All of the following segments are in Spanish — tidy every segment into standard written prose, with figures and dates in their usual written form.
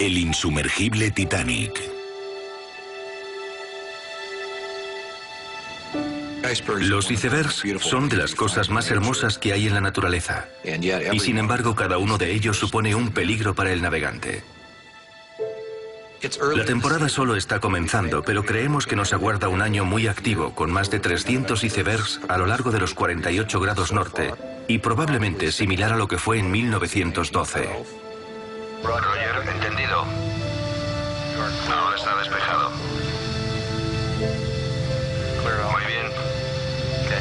El insumergible Titanic. Los icebergs son de las cosas más hermosas que hay en la naturaleza. Y sin embargo, cada uno de ellos supone un peligro para el navegante. La temporada solo está comenzando, pero creemos que nos aguarda un año muy activo, con más de 300 icebergs a lo largo de los 48 grados norte, y probablemente similar a lo que fue en 1912. Roger, entendido. Ahora está despejado. Muy bien.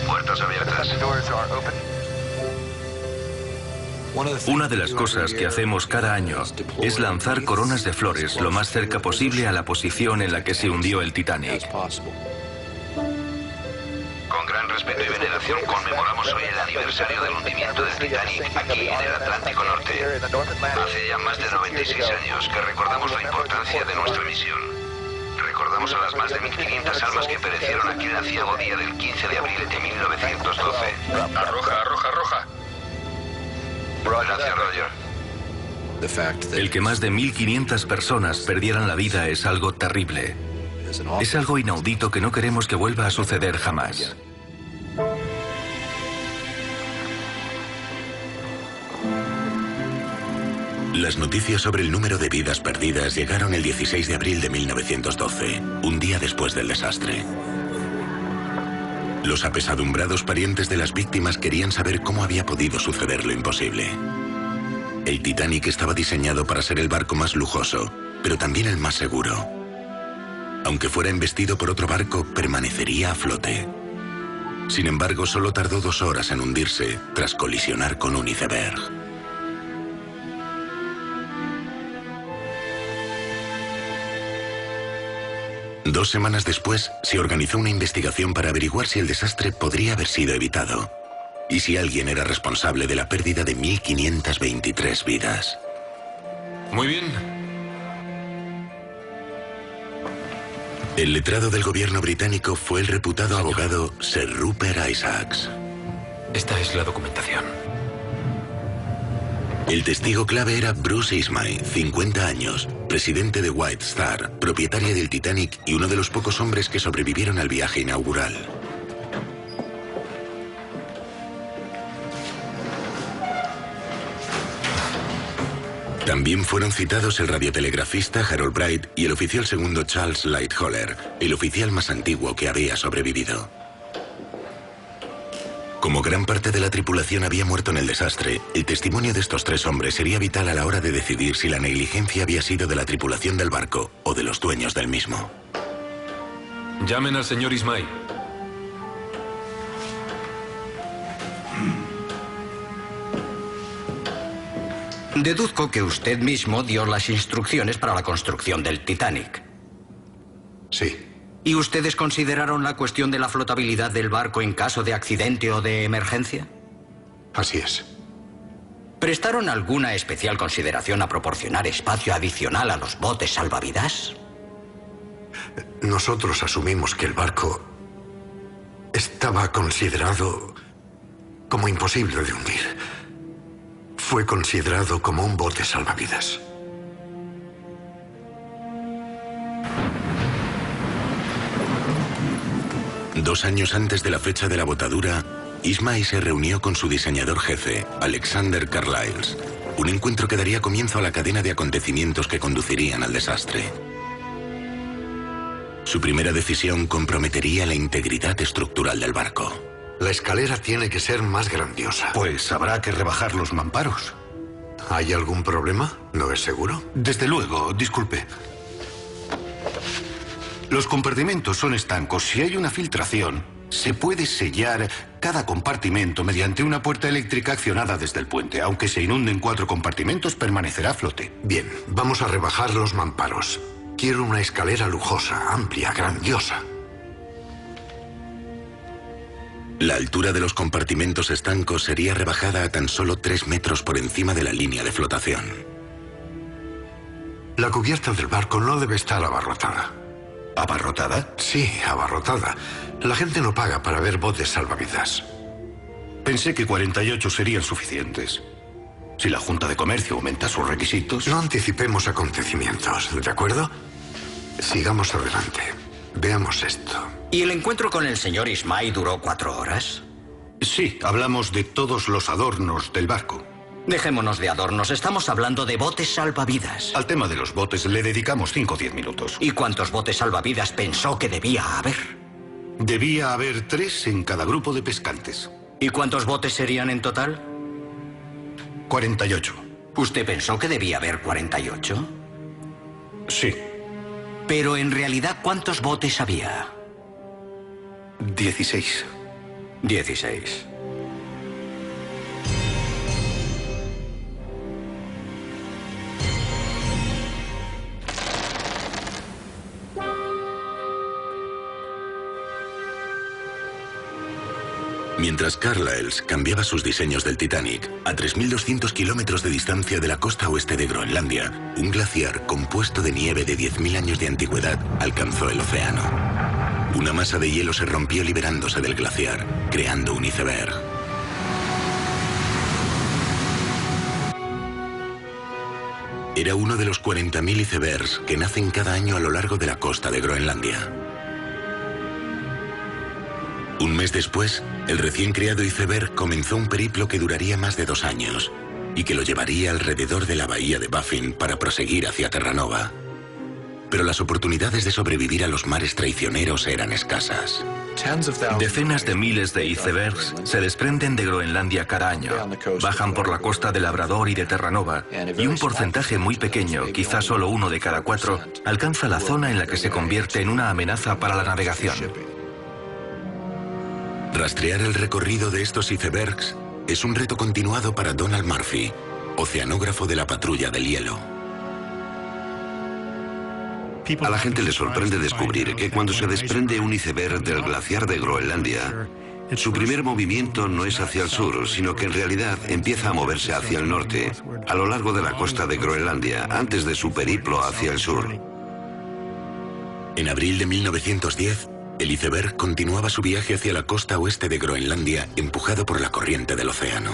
Puertas abiertas. Una de las cosas que hacemos cada año es lanzar coronas de flores lo más cerca posible a la posición en la que se hundió el Titanic. Con gran respeto y veneración conmemoramos hoy el aniversario del hundimiento del Titanic aquí en el Atlántico Norte. Hace ya más de 96 años que recordamos la importancia de nuestra misión. Recordamos a las más de 1500 almas que perecieron aquel aciago día del 15 de abril de 1912. Arroja, arroja, arroja. Gracias, Roger. El que más de 1500 personas perdieran la vida es algo terrible. Es algo inaudito que no queremos que vuelva a suceder jamás. Las noticias sobre el número de vidas perdidas llegaron el 16 de abril de 1912, un día después del desastre. Los apesadumbrados parientes de las víctimas querían saber cómo había podido suceder lo imposible. El Titanic estaba diseñado para ser el barco más lujoso, pero también el más seguro. Aunque fuera embestido por otro barco, permanecería a flote. Sin embargo, solo tardó 2 horas en hundirse tras colisionar con un iceberg. Dos semanas después, se organizó una investigación para averiguar si el desastre podría haber sido evitado y si alguien era responsable de la pérdida de 1523 vidas. Muy bien. El letrado del gobierno británico fue el reputado abogado Sir Rupert Isaacs. Esta es la documentación. El testigo clave era Bruce Ismay, 50 años, presidente de White Star, propietaria del Titanic y uno de los pocos hombres que sobrevivieron al viaje inaugural. También fueron citados el radiotelegrafista Harold Bright y el oficial segundo Charles Lightoller, el oficial más antiguo que había sobrevivido. Como gran parte de la tripulación había muerto en el desastre, el testimonio de estos 3 hombres sería vital a la hora de decidir si la negligencia había sido de la tripulación del barco o de los dueños del mismo. Llamen al señor Ismay. Deduzco que usted mismo dio las instrucciones para la construcción del Titanic. Sí. ¿Y ustedes consideraron la cuestión de la flotabilidad del barco en caso de accidente o de emergencia? Así es. ¿Prestaron alguna especial consideración a proporcionar espacio adicional a los botes salvavidas? Nosotros asumimos que el barco estaba considerado como imposible de hundir. Fue considerado como un bote salvavidas. Dos años antes de la fecha de la botadura, Ismay se reunió con su diseñador jefe, Alexander Carlisle, un encuentro que daría comienzo a la cadena de acontecimientos que conducirían al desastre. Su primera decisión comprometería la integridad estructural del barco. La escalera tiene que ser más grandiosa. Pues habrá que rebajar los mamparos. ¿Hay algún problema? ¿No es seguro? Desde luego, disculpe. Los compartimentos son estancos. Si hay una filtración, se puede sellar cada compartimento mediante una puerta eléctrica accionada desde el puente. Aunque se inunden 4 compartimentos, permanecerá a flote. Bien, vamos a rebajar los mamparos. Quiero una escalera lujosa, amplia, grandiosa. La altura de los compartimentos estancos sería rebajada a tan solo 3 metros por encima de la línea de flotación. La cubierta del barco no debe estar abarrotada. ¿Abarrotada? Sí, abarrotada. La gente no paga para ver botes salvavidas. Pensé que 48 serían suficientes. Si la Junta de Comercio aumenta sus requisitos... No anticipemos acontecimientos, ¿de acuerdo? Sigamos adelante. Veamos esto. ¿Y el encuentro con el señor Ismay duró 4 horas? Sí, hablamos de todos los adornos del barco. Dejémonos de adornos, estamos hablando de botes salvavidas. Al tema de los botes le dedicamos 5 o 10 minutos. ¿Y cuántos botes salvavidas pensó que debía haber? Debía haber 3 en cada grupo de pescantes. ¿Y cuántos botes serían en total? 48. ¿Usted pensó que debía haber 48? Sí. Pero en realidad, ¿cuántos botes había? 16. 16. Mientras Carlisle cambiaba sus diseños del Titanic, a 3.200 kilómetros de distancia de la costa oeste de Groenlandia, un glaciar compuesto de nieve de 10.000 años de antigüedad alcanzó el océano. Una masa de hielo se rompió liberándose del glaciar, creando un iceberg. Era uno de los 40.000 icebergs que nacen cada año a lo largo de la costa de Groenlandia. Un mes después, el recién creado iceberg comenzó un periplo que duraría más de 2 años y que lo llevaría alrededor de la bahía de Baffin para proseguir hacia Terranova. Pero las oportunidades de sobrevivir a los mares traicioneros eran escasas. Decenas de miles de icebergs se desprenden de Groenlandia cada año, bajan por la costa de Labrador y de Terranova, y un porcentaje muy pequeño, quizás solo 1 de cada 4, alcanza la zona en la que se convierte en una amenaza para la navegación. Rastrear el recorrido de estos icebergs es un reto continuado para Donald Murphy, oceanógrafo de la Patrulla del Hielo. A la gente le sorprende descubrir que cuando se desprende un iceberg del glaciar de Groenlandia, su primer movimiento no es hacia el sur, sino que en realidad empieza a moverse hacia el norte, a lo largo de la costa de Groenlandia, antes de su periplo hacia el sur. En abril de 1910, el iceberg continuaba su viaje hacia la costa oeste de Groenlandia, empujado por la corriente del océano.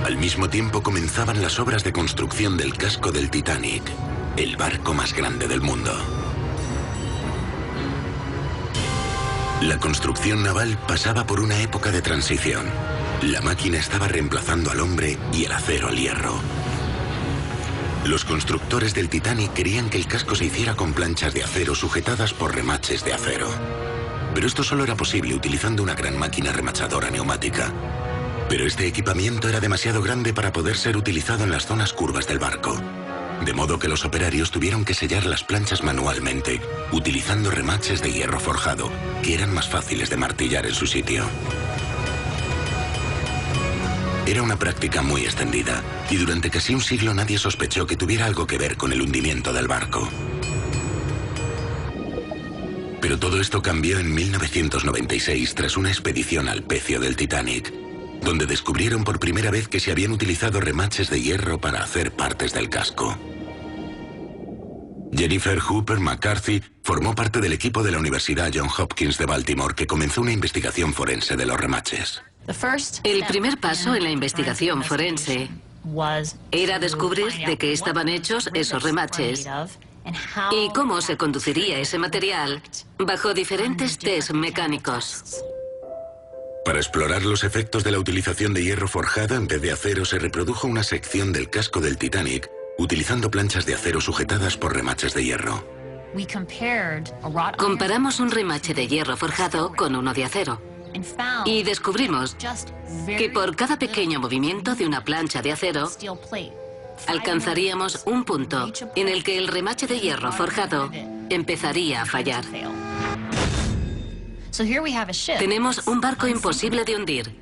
Al mismo tiempo comenzaban las obras de construcción del casco del Titanic, el barco más grande del mundo. La construcción naval pasaba por una época de transición. La máquina estaba reemplazando al hombre y el acero al hierro. Los constructores del Titanic querían que el casco se hiciera con planchas de acero sujetadas por remaches de acero. Pero esto solo era posible utilizando una gran máquina remachadora neumática. Pero este equipamiento era demasiado grande para poder ser utilizado en las zonas curvas del barco. De modo que los operarios tuvieron que sellar las planchas manualmente, utilizando remaches de hierro forjado, que eran más fáciles de martillar en su sitio. Era una práctica muy extendida, y durante casi un siglo nadie sospechó que tuviera algo que ver con el hundimiento del barco. Pero todo esto cambió en 1996 tras una expedición al pecio del Titanic, donde descubrieron por primera vez que se habían utilizado remaches de hierro para hacer partes del casco. Jennifer Hooper McCarthy formó parte del equipo de la Universidad Johns Hopkins de Baltimore que comenzó una investigación forense de los remaches. El primer paso en la investigación forense era descubrir de qué estaban hechos esos remaches y cómo se conduciría ese material bajo diferentes test mecánicos. Para explorar los efectos de la utilización de hierro forjado en vez de acero, se reprodujo una sección del casco del Titanic utilizando planchas de acero sujetadas por remaches de hierro. Comparamos un remache de hierro forjado con uno de acero y descubrimos que por cada pequeño movimiento de una plancha de acero alcanzaríamos un punto en el que el remache de hierro forjado empezaría a fallar. Tenemos un barco imposible de hundir,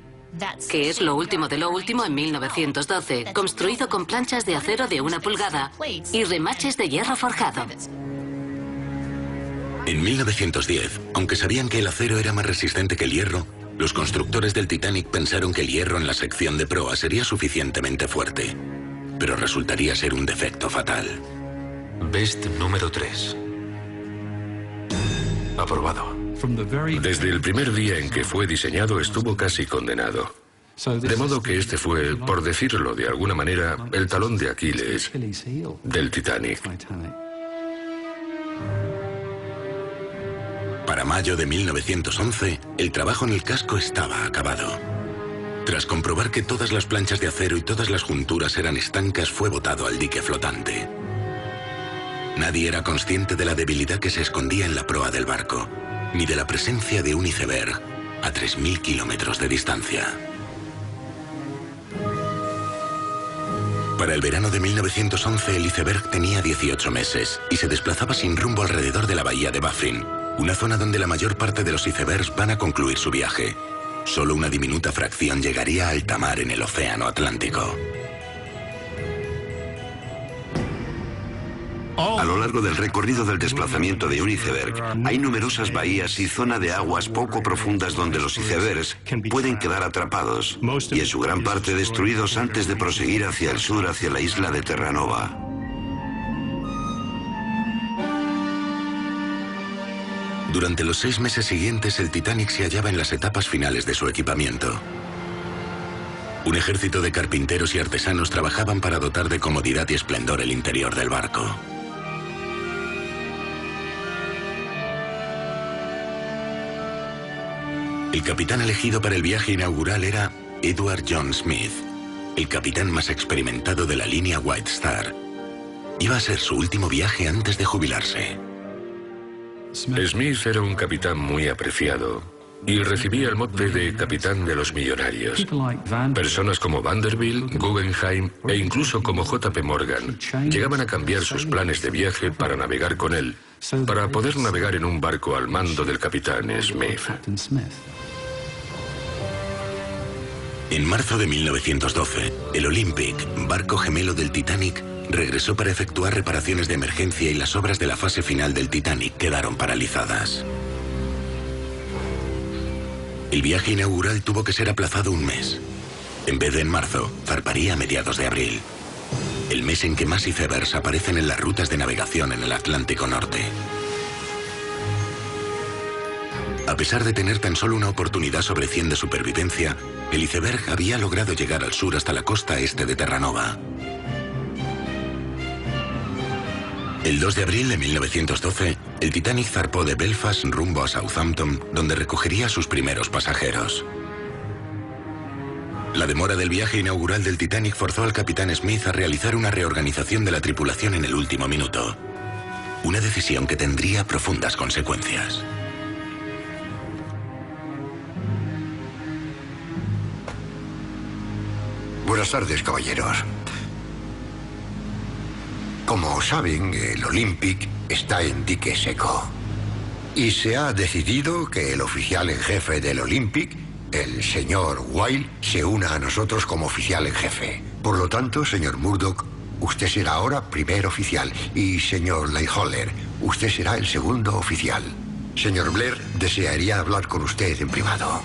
que es lo último de lo último en 1912, construido con planchas de acero de 1 pulgada y remaches de hierro forjado. En 1910, aunque sabían que el acero era más resistente que el hierro, los constructores del Titanic pensaron que el hierro en la sección de proa sería suficientemente fuerte, pero resultaría ser un defecto fatal. Best número 3. Aprobado. Desde el primer día en que fue diseñado estuvo casi condenado. De modo que este fue, por decirlo de alguna manera, el talón de Aquiles del Titanic. Para mayo de 1911, el trabajo en el casco estaba acabado. Tras comprobar que todas las planchas de acero y todas las junturas eran estancas, fue botado al dique flotante. Nadie era consciente de la debilidad que se escondía en la proa del barco, ni de la presencia de un iceberg a 3.000 kilómetros de distancia. Para el verano de 1911, el iceberg tenía 18 meses y se desplazaba sin rumbo alrededor de la bahía de Baffin, una zona donde la mayor parte de los icebergs van a concluir su viaje. Solo una diminuta fracción llegaría a alta mar en el Océano Atlántico. A lo largo del recorrido del desplazamiento de un iceberg, hay numerosas bahías y zona de aguas poco profundas donde los icebergs pueden quedar atrapados y en su gran parte destruidos antes de proseguir hacia el sur, hacia la isla de Terranova. Durante los 6 meses siguientes, el Titanic se hallaba en las etapas finales de su equipamiento. Un ejército de carpinteros y artesanos trabajaban para dotar de comodidad y esplendor el interior del barco. El capitán elegido para el viaje inaugural era Edward John Smith, el capitán más experimentado de la línea White Star. Iba a ser su último viaje antes de jubilarse. Smith era un capitán muy apreciado y recibía el mote de capitán de los millonarios. Personas como Vanderbilt, Guggenheim e incluso como J.P. Morgan llegaban a cambiar sus planes de viaje para navegar con él, para poder navegar en un barco al mando del capitán Smith. En marzo de 1912, el Olympic, barco gemelo del Titanic, regresó para efectuar reparaciones de emergencia y las obras de la fase final del Titanic quedaron paralizadas. El viaje inaugural tuvo que ser aplazado un mes. En vez de en marzo, zarparía a mediados de abril, el mes en que más icebergs aparecen en las rutas de navegación en el Atlántico Norte. A pesar de tener tan solo una oportunidad sobre 100 de supervivencia, el iceberg había logrado llegar al sur hasta la costa este de Terranova. El 2 de abril de 1912, el Titanic zarpó de Belfast rumbo a Southampton, donde recogería a sus primeros pasajeros. La demora del viaje inaugural del Titanic forzó al capitán Smith a realizar una reorganización de la tripulación en el último minuto. Una decisión que tendría profundas consecuencias. Buenas tardes, caballeros. Como saben, el Olympic está en dique seco. Y se ha decidido que el oficial en jefe del Olympic, el señor Wilde, se una a nosotros como oficial en jefe. Por lo tanto, señor Murdoch, usted será ahora primer oficial. Y señor Lightoller, usted será el segundo oficial. Señor Blair, desearía hablar con usted en privado.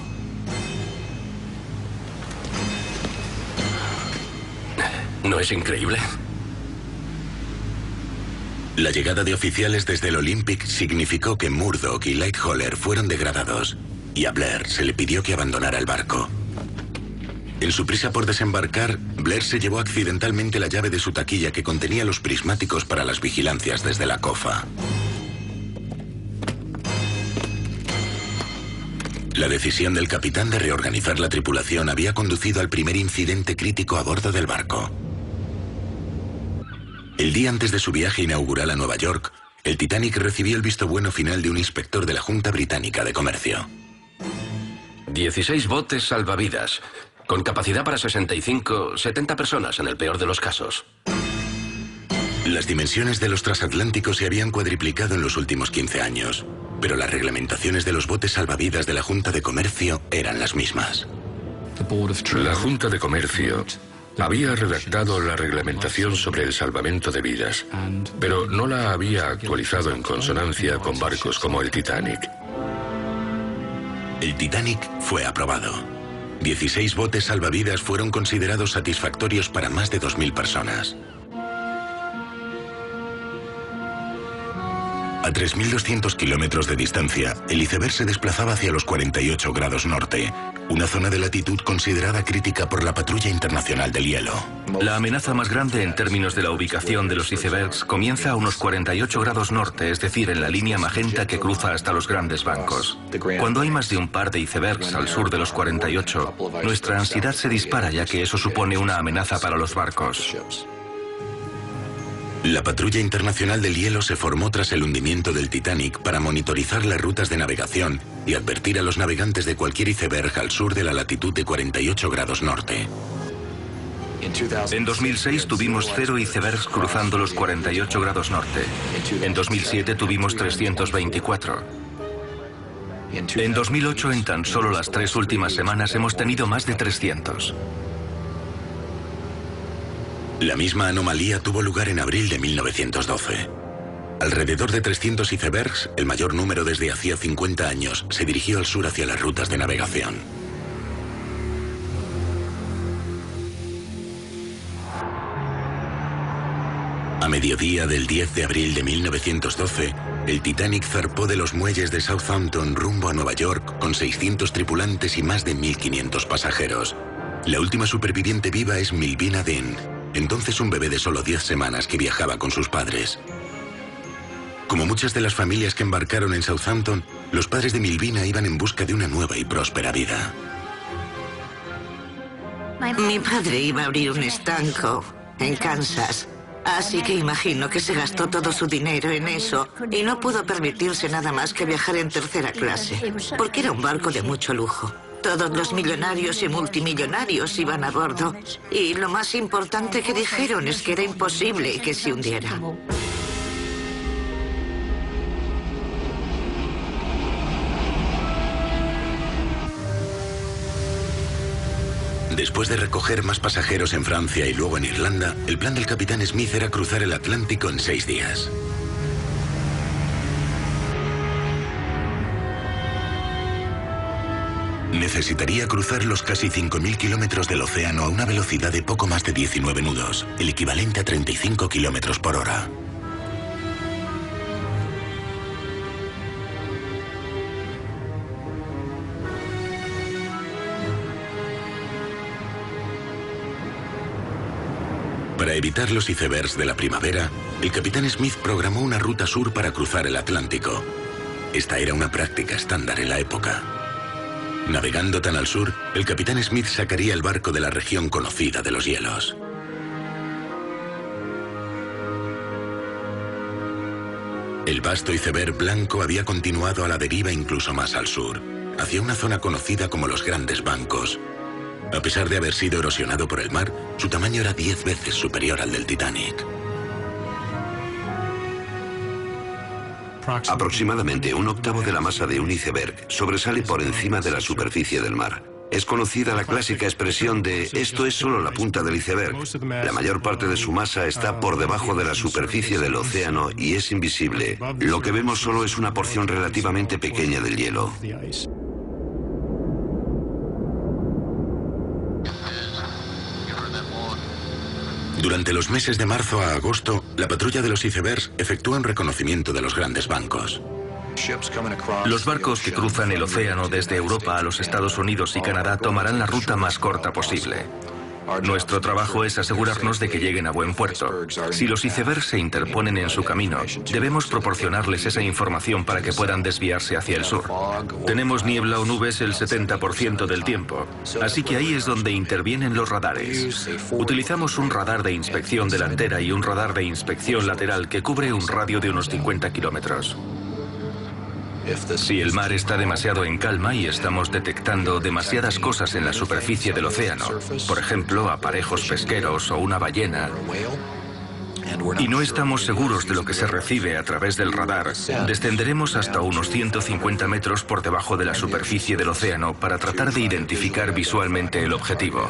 ¿No es increíble? La llegada de oficiales desde el Olympic significó que Murdoch y Lightoller fueron degradados, y a Blair se le pidió que abandonara el barco. En su prisa por desembarcar, Blair se llevó accidentalmente la llave de su taquilla que contenía los prismáticos para las vigilancias desde la cofa. La decisión del capitán de reorganizar la tripulación había conducido al primer incidente crítico a bordo del barco. El día antes de su viaje inaugural a Nueva York, el Titanic recibió el visto bueno final de un inspector de la Junta Británica de Comercio. 16 botes salvavidas, con capacidad para 65-70 personas en el peor de los casos. Las dimensiones de los transatlánticos se habían cuadriplicado en los últimos 15 años, pero las reglamentaciones de los botes salvavidas de la Junta de Comercio eran las mismas. La Junta de Comercio había redactado la reglamentación sobre el salvamento de vidas, pero no la había actualizado en consonancia con barcos como el Titanic. El Titanic fue aprobado. 16 botes salvavidas fueron considerados satisfactorios para más de 2.000 personas. A 3.200 kilómetros de distancia, el iceberg se desplazaba hacia los 48 grados norte, una zona de latitud considerada crítica por la Patrulla Internacional del Hielo. La amenaza más grande en términos de la ubicación de los icebergs comienza a unos 48 grados norte, es decir, en la línea magenta que cruza hasta los grandes bancos. Cuando hay más de un par de icebergs al sur de los 48, nuestra ansiedad se dispara, ya que eso supone una amenaza para los barcos. La Patrulla Internacional del Hielo se formó tras el hundimiento del Titanic para monitorizar las rutas de navegación y advertir a los navegantes de cualquier iceberg al sur de la latitud de 48 grados norte. En 2006 tuvimos 0 icebergs cruzando los 48 grados norte. En 2007 tuvimos 324. En 2008, en tan solo las 3 últimas semanas, hemos tenido más de 300. La misma anomalía tuvo lugar en abril de 1912. Alrededor de 300 icebergs, el mayor número desde hacía 50 años, se dirigió al sur hacia las rutas de navegación. A mediodía del 10 de abril de 1912, el Titanic zarpó de los muelles de Southampton rumbo a Nueva York con 600 tripulantes y más de 1.500 pasajeros. La última superviviente viva es Milvina Dean, entonces un bebé de solo 10 semanas que viajaba con sus padres. Como muchas de las familias que embarcaron en Southampton, los padres de Milvina iban en busca de una nueva y próspera vida. Mi padre iba a abrir un estanco en Kansas, así que imagino que se gastó todo su dinero en eso y no pudo permitirse nada más que viajar en tercera clase, porque era un barco de mucho lujo. Todos los millonarios y multimillonarios iban a bordo. Y lo más importante que dijeron es que era imposible que se hundiera. Después de recoger más pasajeros en Francia y luego en Irlanda, el plan del capitán Smith era cruzar el Atlántico en 6 días. Necesitaría cruzar los casi 5.000 kilómetros del océano a una velocidad de poco más de 19 nudos, el equivalente a 35 kilómetros por hora. Para evitar los icebergs de la primavera, el capitán Smith programó una ruta sur para cruzar el Atlántico. Esta era una práctica estándar en la época. Navegando tan al sur, el capitán Smith sacaría el barco de la región conocida de los hielos. El vasto iceberg blanco había continuado a la deriva incluso más al sur, hacia una zona conocida como los Grandes Bancos. A pesar de haber sido erosionado por el mar, su tamaño era 10 veces superior al del Titanic. Aproximadamente un octavo de la masa de un iceberg sobresale por encima de la superficie del mar. Es conocida la clásica expresión de «esto es solo la punta del iceberg». La mayor parte de su masa está por debajo de la superficie del océano y es invisible. Lo que vemos solo es una porción relativamente pequeña del hielo. Durante los meses de marzo a agosto, la patrulla de los icebergs efectúa un reconocimiento de los Grandes Bancos. Los barcos que cruzan el océano desde Europa a los Estados Unidos y Canadá tomarán la ruta más corta posible. Nuestro trabajo es asegurarnos de que lleguen a buen puerto. Si los icebergs se interponen en su camino, debemos proporcionarles esa información para que puedan desviarse hacia el sur. Tenemos niebla o nubes el 70% del tiempo, así que ahí es donde intervienen los radares. Utilizamos un radar de inspección delantera y un radar de inspección lateral que cubre un radio de unos 50 kilómetros. Si el mar está demasiado en calma y estamos detectando demasiadas cosas en la superficie del océano, por ejemplo, aparejos pesqueros o una ballena, y no estamos seguros de lo que se recibe a través del radar, descenderemos hasta unos 150 metros por debajo de la superficie del océano para tratar de identificar visualmente el objetivo.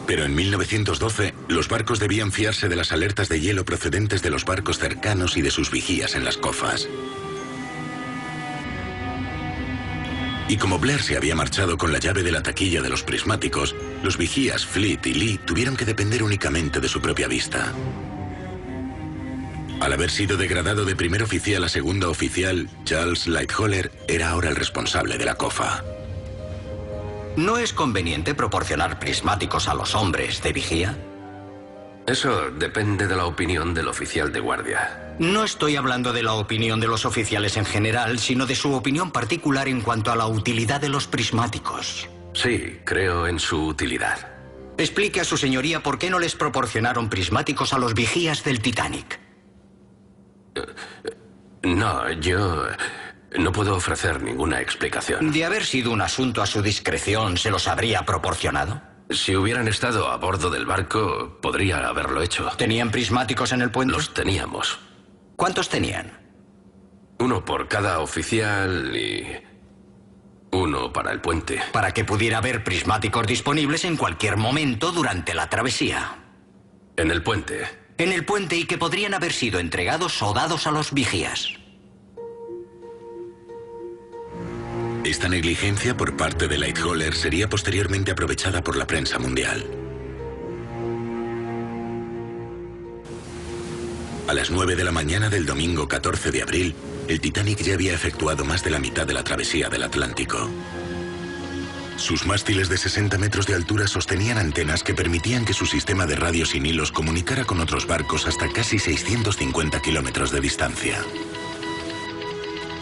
Pero en 1912, los barcos debían fiarse de las alertas de hielo procedentes de los barcos cercanos y de sus vigías en las cofas. Y como Blair se había marchado con la llave de la taquilla de los prismáticos, los vigías Fleet y Lee tuvieron que depender únicamente de su propia vista. Al haber sido degradado de primer oficial a segundo oficial, Charles Lightoller era ahora el responsable de la COFA. ¿No es conveniente proporcionar prismáticos a los hombres de vigía? Eso depende de la opinión del oficial de guardia. No estoy hablando de la opinión de los oficiales en general, sino de su opinión particular en cuanto a la utilidad de los prismáticos. Sí, creo en su utilidad. Explique a su señoría por qué no les proporcionaron prismáticos a los vigías del Titanic. No, yo no puedo ofrecer ninguna explicación. De haber sido un asunto a su discreción, ¿se los habría proporcionado? Si hubieran estado a bordo del barco, podría haberlo hecho. ¿Tenían prismáticos en el puente? Los teníamos. ¿Cuántos tenían? Uno por cada oficial y uno para el puente. Para que pudiera haber prismáticos disponibles en cualquier momento durante la travesía. En el puente. En el puente, y que podrían haber sido entregados o dados a los vigías. Esta negligencia por parte de Lightoller sería posteriormente aprovechada por la prensa mundial. A las 9 de la mañana del domingo 14 de abril, el Titanic ya había efectuado más de la mitad de la travesía del Atlántico. Sus mástiles de 60 metros de altura sostenían antenas que permitían que su sistema de radio sin hilos comunicara con otros barcos hasta casi 650 kilómetros de distancia.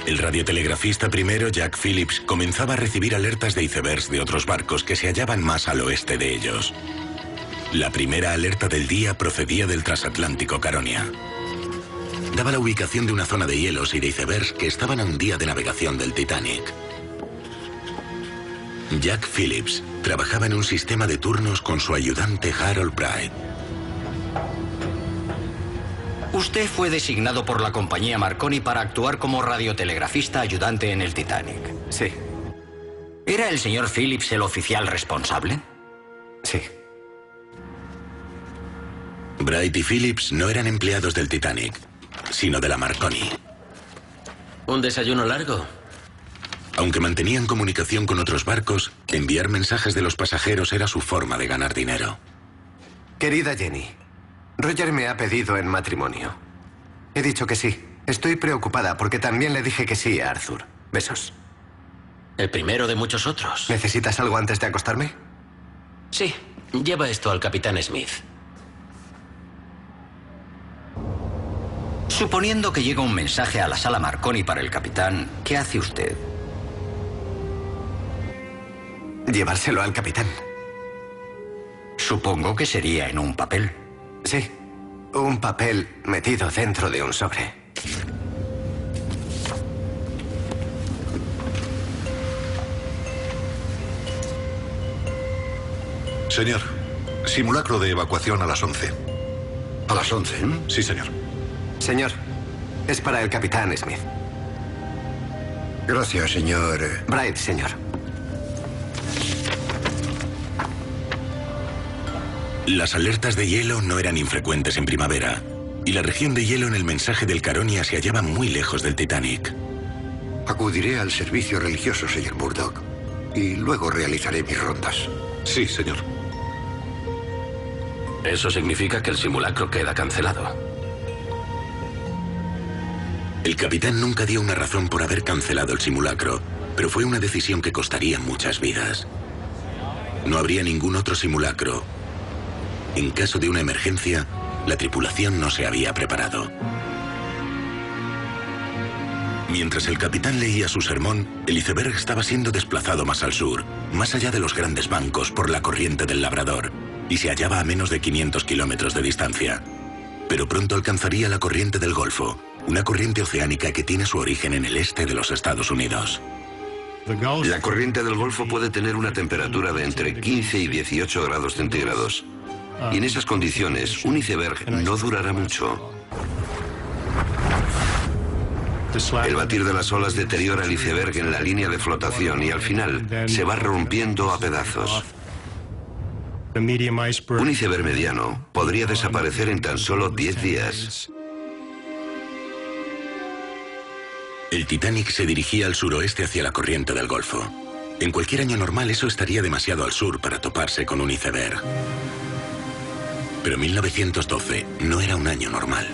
El radiotelegrafista primero, Jack Phillips, comenzaba a recibir alertas de icebergs de otros barcos que se hallaban más al oeste de ellos. La primera alerta del día procedía del transatlántico Caronia. Daba la ubicación de una zona de hielos y de icebergs que estaban a un día de navegación del Titanic. Jack Phillips trabajaba en un sistema de turnos con su ayudante Harold Bright. Usted fue designado por la compañía Marconi para actuar como radiotelegrafista ayudante en el Titanic. Sí. ¿Era el señor Phillips el oficial responsable? Sí. Bright y Phillips no eran empleados del Titanic, sino de la Marconi. ¿Un desayuno largo? Aunque mantenían comunicación con otros barcos, enviar mensajes de los pasajeros era su forma de ganar dinero. Querida Jenny, Roger me ha pedido en matrimonio. He dicho que sí. Estoy preocupada porque también le dije que sí a Arthur. Besos. El primero de muchos otros. ¿Necesitas algo antes de acostarme? Sí. Lleva esto al capitán Smith. Suponiendo que llega un mensaje a la sala Marconi para el capitán, ¿qué hace usted? Llevárselo al capitán. Supongo que sería en un papel. Sí, un papel metido dentro de un sobre. Señor, simulacro de evacuación a las 11. ¿A las 11? Sí, señor. Señor, es para el capitán Smith. Gracias, señor. Bright, señor. Las alertas de hielo no eran infrecuentes en primavera, y la región de hielo en el mensaje del Caronia se hallaba muy lejos del Titanic. Acudiré al servicio religioso, señor Murdoch, y luego realizaré mis rondas. Sí, señor. Eso significa que el simulacro queda cancelado. El capitán nunca dio una razón por haber cancelado el simulacro, pero fue una decisión que costaría muchas vidas. No habría ningún otro simulacro. En caso de una emergencia, la tripulación no se había preparado. Mientras el capitán leía su sermón, el iceberg estaba siendo desplazado más al sur, más allá de los grandes bancos por la corriente del Labrador, y se hallaba a menos de 500 kilómetros de distancia. Pero pronto alcanzaría la corriente del Golfo, una corriente oceánica que tiene su origen en el este de los Estados Unidos. La corriente del Golfo puede tener una temperatura de entre 15 y 18 grados centígrados. Y en esas condiciones, un iceberg no durará mucho. El batir de las olas deteriora el iceberg en la línea de flotación y al final se va rompiendo a pedazos. Un iceberg mediano podría desaparecer en tan solo 10 días. El Titanic se dirigía al suroeste hacia la corriente del Golfo. En cualquier año normal eso estaría demasiado al sur para toparse con un iceberg. Pero 1912 no era un año normal.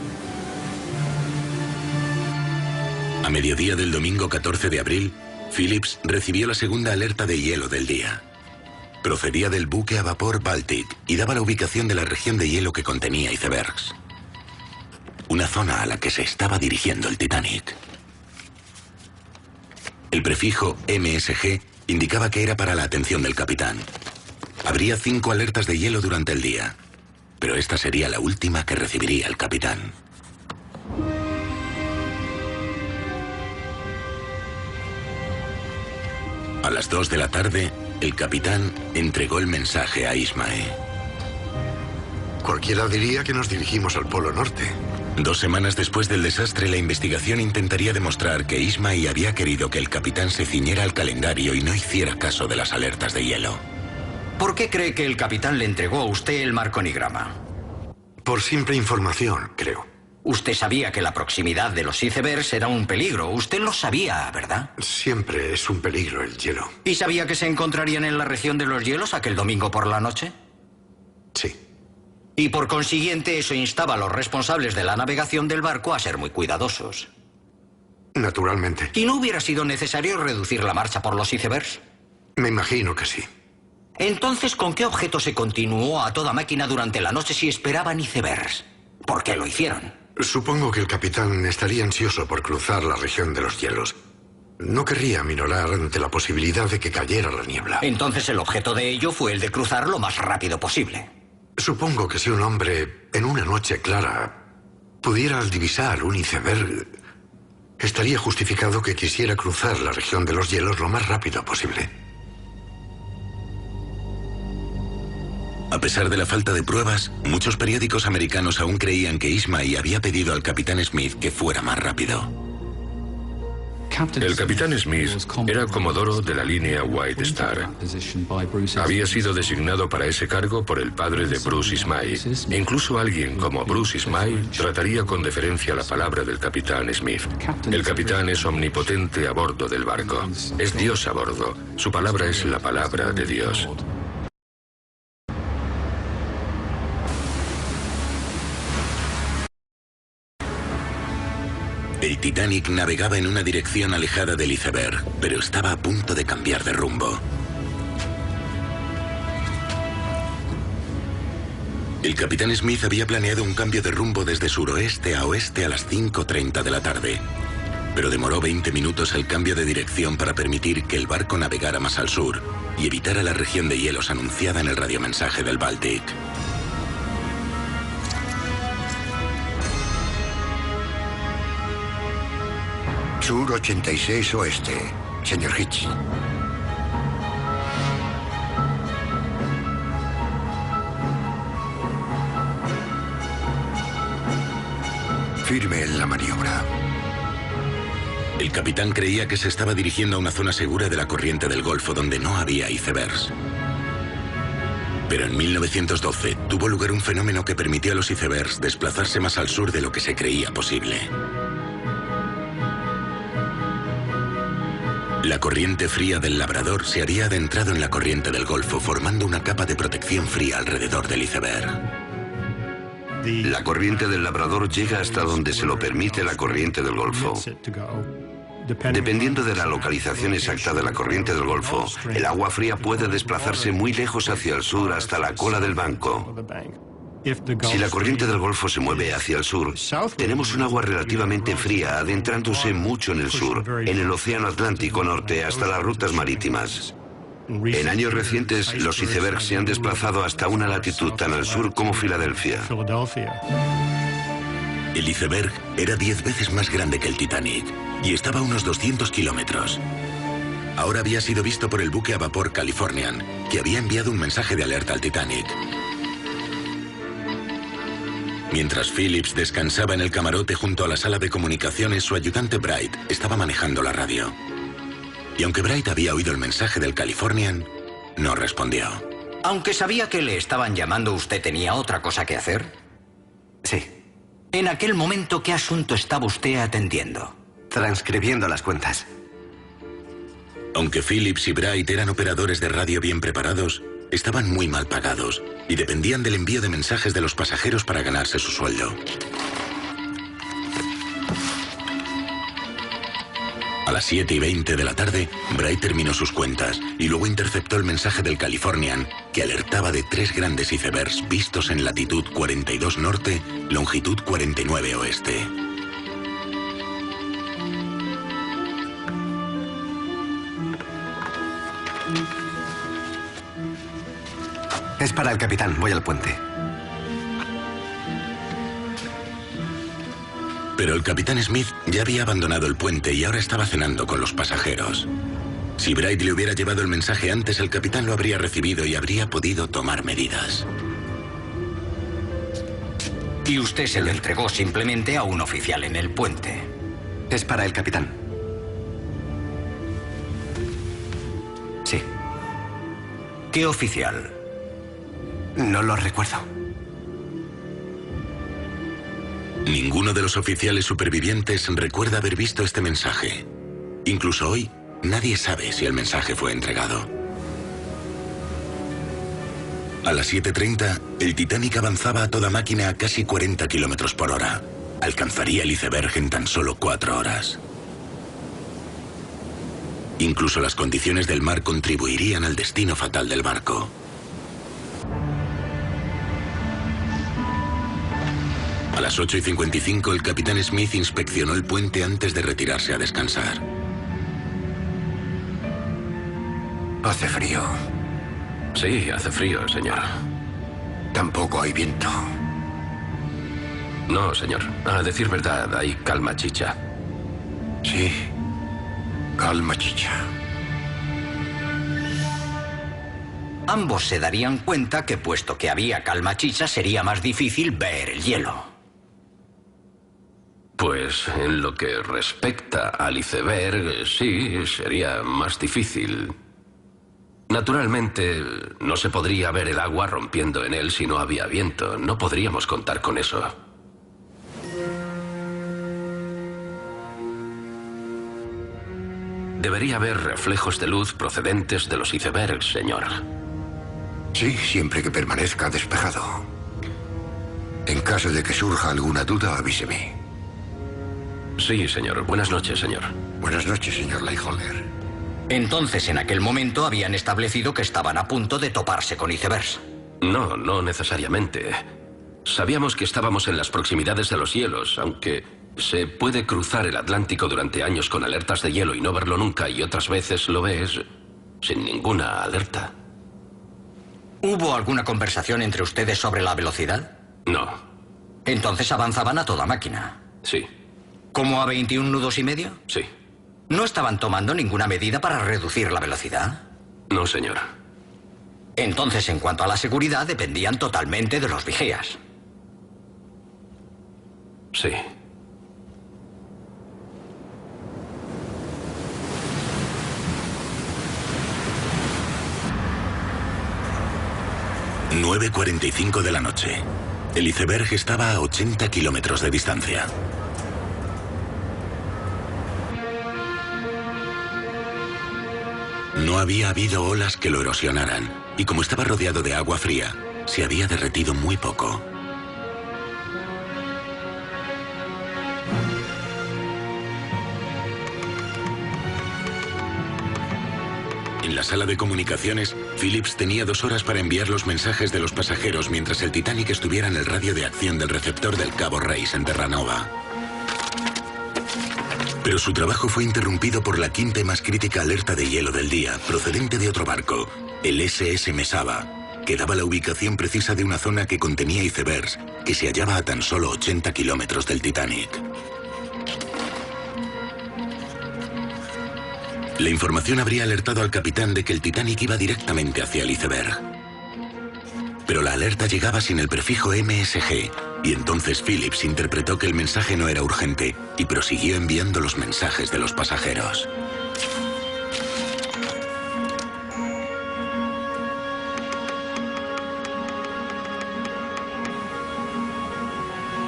A mediodía del domingo 14 de abril, Phillips recibió la segunda alerta de hielo del día. Procedía del buque a vapor Baltic y daba la ubicación de la región de hielo que contenía icebergs. Una zona a la que se estaba dirigiendo el Titanic. El prefijo MSG indicaba que era para la atención del capitán. Habría 5 alertas de hielo durante el día, pero esta sería la última que recibiría el capitán. A las 2 de la tarde, el capitán entregó el mensaje a Ismay. Cualquiera diría que nos dirigimos al Polo Norte. 2 semanas después del desastre, la investigación intentaría demostrar que Ismay había querido que el capitán se ciñera al calendario y no hiciera caso de las alertas de hielo. ¿Por qué cree que el capitán le entregó a usted el marconigrama? Por simple información, creo. Usted sabía que la proximidad de los icebergs era un peligro. Usted lo sabía, ¿verdad? Siempre es un peligro el hielo. ¿Y sabía que se encontrarían en la región de los hielos aquel domingo por la noche? Sí. Y por consiguiente eso instaba a los responsables de la navegación del barco a ser muy cuidadosos. Naturalmente. ¿Y no hubiera sido necesario reducir la marcha por los icebergs? Me imagino que sí. Entonces, ¿con qué objeto se continuó a toda máquina durante la noche si esperaban icebergs? ¿Por qué lo hicieron? Supongo que el capitán estaría ansioso por cruzar la región de los hielos. No querría minorar ante la posibilidad de que cayera la niebla. Entonces el objeto de ello fue el de cruzar lo más rápido posible. Supongo que si un hombre, en una noche clara, pudiera divisar un iceberg, estaría justificado que quisiera cruzar la región de los hielos lo más rápido posible. A pesar de la falta de pruebas, muchos periódicos americanos aún creían que Ismay había pedido al capitán Smith que fuera más rápido. El capitán Smith era comodoro de la línea White Star. Había sido designado para ese cargo por el padre de Bruce Ismay. Incluso alguien como Bruce Ismay trataría con deferencia la palabra del capitán Smith. El capitán es omnipotente a bordo del barco. Es Dios a bordo. Su palabra es la palabra de Dios. El Titanic navegaba en una dirección alejada del iceberg, pero estaba a punto de cambiar de rumbo. El capitán Smith había planeado un cambio de rumbo desde suroeste a oeste a las 5:30 de la tarde, pero demoró 20 minutos el cambio de dirección para permitir que el barco navegara más al sur y evitara la región de hielos anunciada en el radiomensaje del Baltic. Sur 86 oeste, señor Hitch. Firme en la maniobra. El capitán creía que se estaba dirigiendo a una zona segura de la corriente del Golfo donde no había icebergs. Pero en 1912 tuvo lugar un fenómeno que permitió a los icebergs desplazarse más al sur de lo que se creía posible. La corriente fría del Labrador se había adentrado en la corriente del Golfo, formando una capa de protección fría alrededor del iceberg. La corriente del Labrador llega hasta donde se lo permite la corriente del Golfo. Dependiendo de la localización exacta de la corriente del Golfo, el agua fría puede desplazarse muy lejos hacia el sur hasta la cola del banco. Si la corriente del Golfo se mueve hacia el sur, tenemos un agua relativamente fría adentrándose mucho en el sur, en el Océano Atlántico Norte hasta las rutas marítimas. En años recientes, los icebergs se han desplazado hasta una latitud tan al sur como Filadelfia. El iceberg era 10 veces más grande que el Titanic y estaba a unos 200 kilómetros. Ahora había sido visto por el buque a vapor Californian, que había enviado un mensaje de alerta al Titanic. Mientras Phillips descansaba en el camarote junto a la sala de comunicaciones, su ayudante Bright estaba manejando la radio. Y aunque Bright había oído el mensaje del Californian, no respondió. Aunque sabía que le estaban llamando, ¿usted tenía otra cosa que hacer? Sí. En aquel momento, ¿qué asunto estaba usted atendiendo? transcribiendo las cuentas. Aunque Phillips y Bright eran operadores de radio bien preparados, estaban muy mal pagados y dependían del envío de mensajes de los pasajeros para ganarse su sueldo. A las 7:20 de la tarde, Bright terminó sus cuentas y luego interceptó el mensaje del Californian, que alertaba de 3 grandes icebergs vistos en latitud 42 norte, longitud 49 oeste. Es para el capitán, voy al puente. Pero el capitán Smith ya había abandonado el puente y ahora estaba cenando con los pasajeros. Si Bright le hubiera llevado el mensaje antes, el capitán lo habría recibido y habría podido tomar medidas. Y usted se lo entregó simplemente a un oficial en el puente. Es para el capitán. Sí. ¿Qué oficial? No lo recuerdo. Ninguno de los oficiales supervivientes recuerda haber visto este mensaje. Incluso hoy, nadie sabe si el mensaje fue entregado. A las 7:30, el Titanic avanzaba a toda máquina a casi 40 kilómetros por hora. Alcanzaría el iceberg en tan solo 4 horas. Incluso las condiciones del mar contribuirían al destino fatal del barco. A las 8:55, el capitán Smith inspeccionó el puente antes de retirarse a descansar. Hace frío. Sí, hace frío, señor. Tampoco hay viento. No, señor. A decir verdad, hay calma chicha. Sí, calma chicha. Ambos se darían cuenta que, puesto que había calma chicha, sería más difícil ver el hielo. Pues en lo que respecta al iceberg, sí, sería más difícil. Naturalmente, no se podría ver el agua rompiendo en él si no había viento. No podríamos contar con eso. Debería haber reflejos de luz procedentes de los icebergs, señor. Sí, siempre que permanezca despejado. En caso de que surja alguna duda, avíseme. Sí, señor. Buenas noches, señor. Buenas noches, señor Lightholder. Entonces, en aquel momento, habían establecido que estaban a punto de toparse con icebergs. No, no necesariamente. Sabíamos que estábamos en las proximidades de los hielos, aunque se puede cruzar el Atlántico durante años con alertas de hielo y no verlo nunca, y otras veces lo ves sin ninguna alerta. ¿Hubo alguna conversación entre ustedes sobre la velocidad? No. Entonces avanzaban a toda máquina. Sí. ¿Como a 21 nudos y medio? Sí. ¿No estaban tomando ninguna medida para reducir la velocidad? No, señor. Entonces, en cuanto a la seguridad, dependían totalmente de los vigías. Sí. ...9:45 de la noche. El iceberg estaba a 80 kilómetros de distancia. No había habido olas que lo erosionaran, y como estaba rodeado de agua fría, se había derretido muy poco. En la sala de comunicaciones, Phillips tenía 2 horas para enviar los mensajes de los pasajeros mientras el Titanic estuviera en el radio de acción del receptor del Cabo Race en Terranova. Pero su trabajo fue interrumpido por la quinta y más crítica alerta de hielo del día, procedente de otro barco, el SS Mesaba, que daba la ubicación precisa de una zona que contenía icebergs, que se hallaba a tan solo 80 kilómetros del Titanic. La información habría alertado al capitán de que el Titanic iba directamente hacia el iceberg. Pero la alerta llegaba sin el prefijo MSG, y entonces Phillips interpretó que el mensaje no era urgente y prosiguió enviando los mensajes de los pasajeros.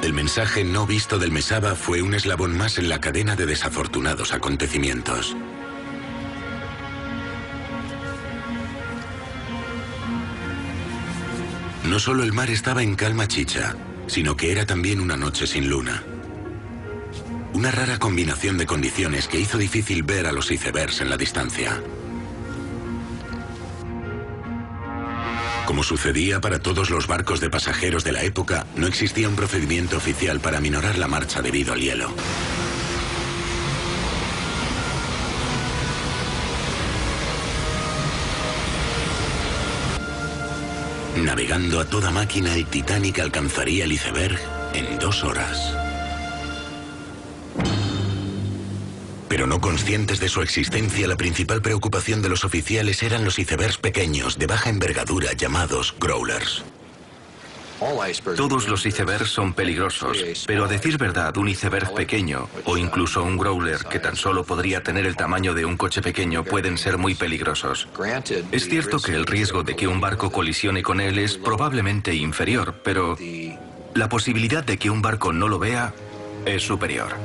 El mensaje no visto del Mesaba fue un eslabón más en la cadena de desafortunados acontecimientos. No solo el mar estaba en calma chicha, sino que era también una noche sin luna. Una rara combinación de condiciones que hizo difícil ver a los icebergs en la distancia. Como sucedía para todos los barcos de pasajeros de la época, no existía un procedimiento oficial para aminorar la marcha debido al hielo. Navegando a toda máquina, el Titanic alcanzaría el iceberg en 2 horas. Pero no conscientes de su existencia, la principal preocupación de los oficiales eran los icebergs pequeños de baja envergadura llamados growlers. Todos los icebergs son peligrosos, pero a decir verdad, un iceberg pequeño o incluso un growler que tan solo podría tener el tamaño de un coche pequeño pueden ser muy peligrosos. Es cierto que el riesgo de que un barco colisione con él es probablemente inferior, pero la posibilidad de que un barco no lo vea es superior.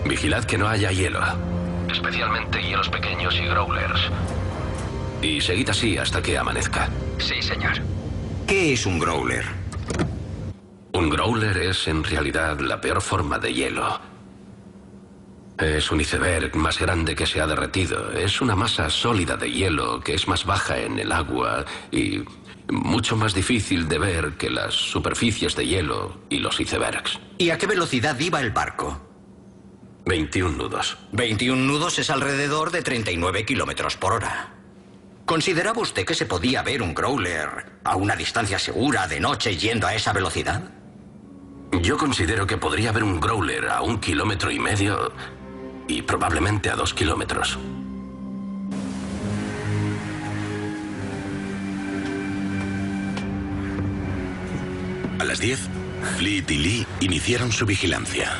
Vigilad que no haya hielo. Especialmente hielos pequeños y growlers. Y seguid así hasta que amanezca. Sí, señor. ¿Qué es un growler? Un growler es en realidad la peor forma de hielo. Es un iceberg más grande que se ha derretido. Es una masa sólida de hielo que es más baja en el agua y mucho más difícil de ver que las superficies de hielo y los icebergs. ¿Y a qué velocidad iba el barco? 21 nudos. 21 nudos es alrededor de 39 kilómetros por hora. ¿Consideraba usted que se podía ver un growler a una distancia segura de noche yendo a esa velocidad? Yo considero que podría haber un growler a 1,5 kilómetros y probablemente a 2 kilómetros. A las 10, Fleet y Lee iniciaron su vigilancia.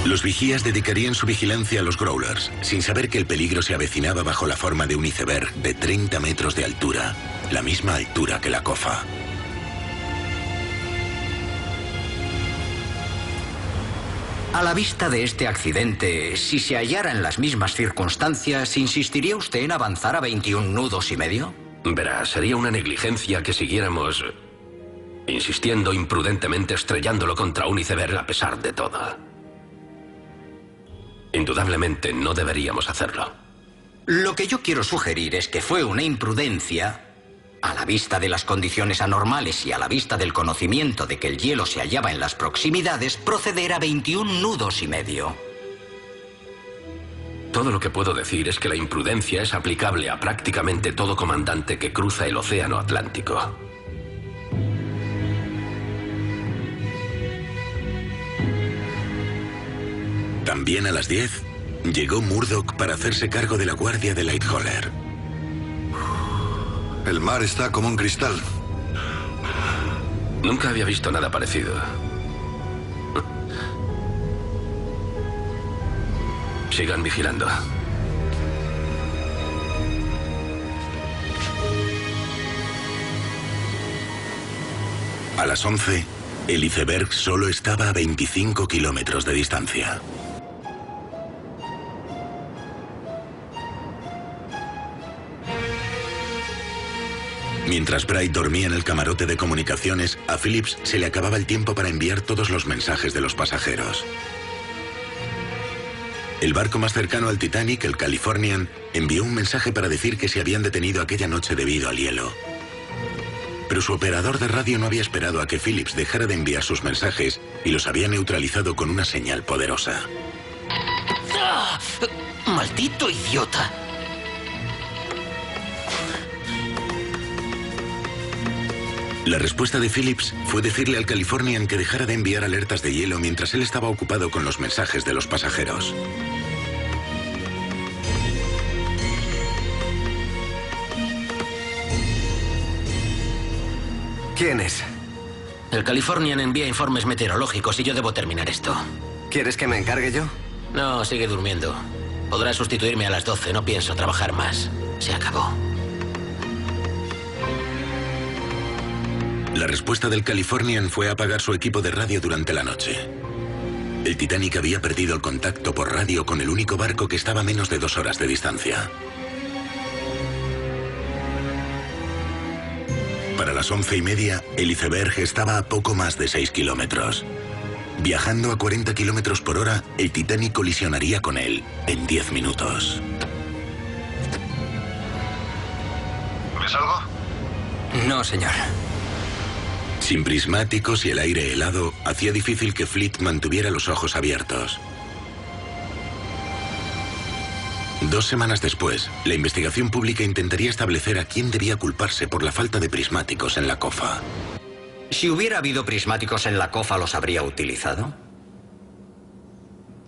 Los vigías dedicarían su vigilancia a los growlers, sin saber que el peligro se avecinaba bajo la forma de un iceberg de 30 metros de altura, la misma altura que la cofa. A la vista de este accidente, si se hallara en las mismas circunstancias, ¿insistiría usted en avanzar a 21 nudos y medio? Verá, sería una negligencia que siguiéramos insistiendo imprudentemente estrellándolo contra un iceberg a pesar de todo. Indudablemente no deberíamos hacerlo. Lo que yo quiero sugerir es que fue una imprudencia, a la vista de las condiciones anormales y a la vista del conocimiento de que el hielo se hallaba en las proximidades, proceder a 21 nudos y medio. Todo lo que puedo decir es que la imprudencia es aplicable a prácticamente todo comandante que cruza el océano Atlántico. También a las 10, llegó Murdoch para hacerse cargo de la guardia de Lighthowler. El mar está como un cristal. Nunca había visto nada parecido. Sigan vigilando. A las 11, el iceberg solo estaba a 25 kilómetros de distancia. Mientras Bright dormía en el camarote de comunicaciones, a Phillips se le acababa el tiempo para enviar todos los mensajes de los pasajeros. El barco más cercano al Titanic, el Californian, envió un mensaje para decir que se habían detenido aquella noche debido al hielo. Pero su operador de radio no había esperado a que Phillips dejara de enviar sus mensajes y los había neutralizado con una señal poderosa. ¡Ah! ¡Maldito idiota! La respuesta de Phillips fue decirle al Californian que dejara de enviar alertas de hielo mientras él estaba ocupado con los mensajes de los pasajeros. ¿Quién es? El Californian envía informes meteorológicos y yo debo terminar esto. ¿Quieres que me encargue yo? No, sigue durmiendo. Podrás sustituirme a las 12. No pienso trabajar más. Se acabó. La respuesta del Californian fue apagar su equipo de radio durante la noche. El Titanic había perdido el contacto por radio con el único barco que estaba a menos de 2 horas de distancia. Para las 11:30, el iceberg estaba a poco más de 6 kilómetros. Viajando a 40 kilómetros por hora, el Titanic colisionaría con él en 10 minutos. ¿Ves algo? No, señor. Sin prismáticos y el aire helado, hacía difícil que Fleet mantuviera los ojos abiertos. 2 semanas después, la investigación pública intentaría establecer a quién debía culparse por la falta de prismáticos en la cofa. Si hubiera habido prismáticos en la cofa, ¿los habría utilizado?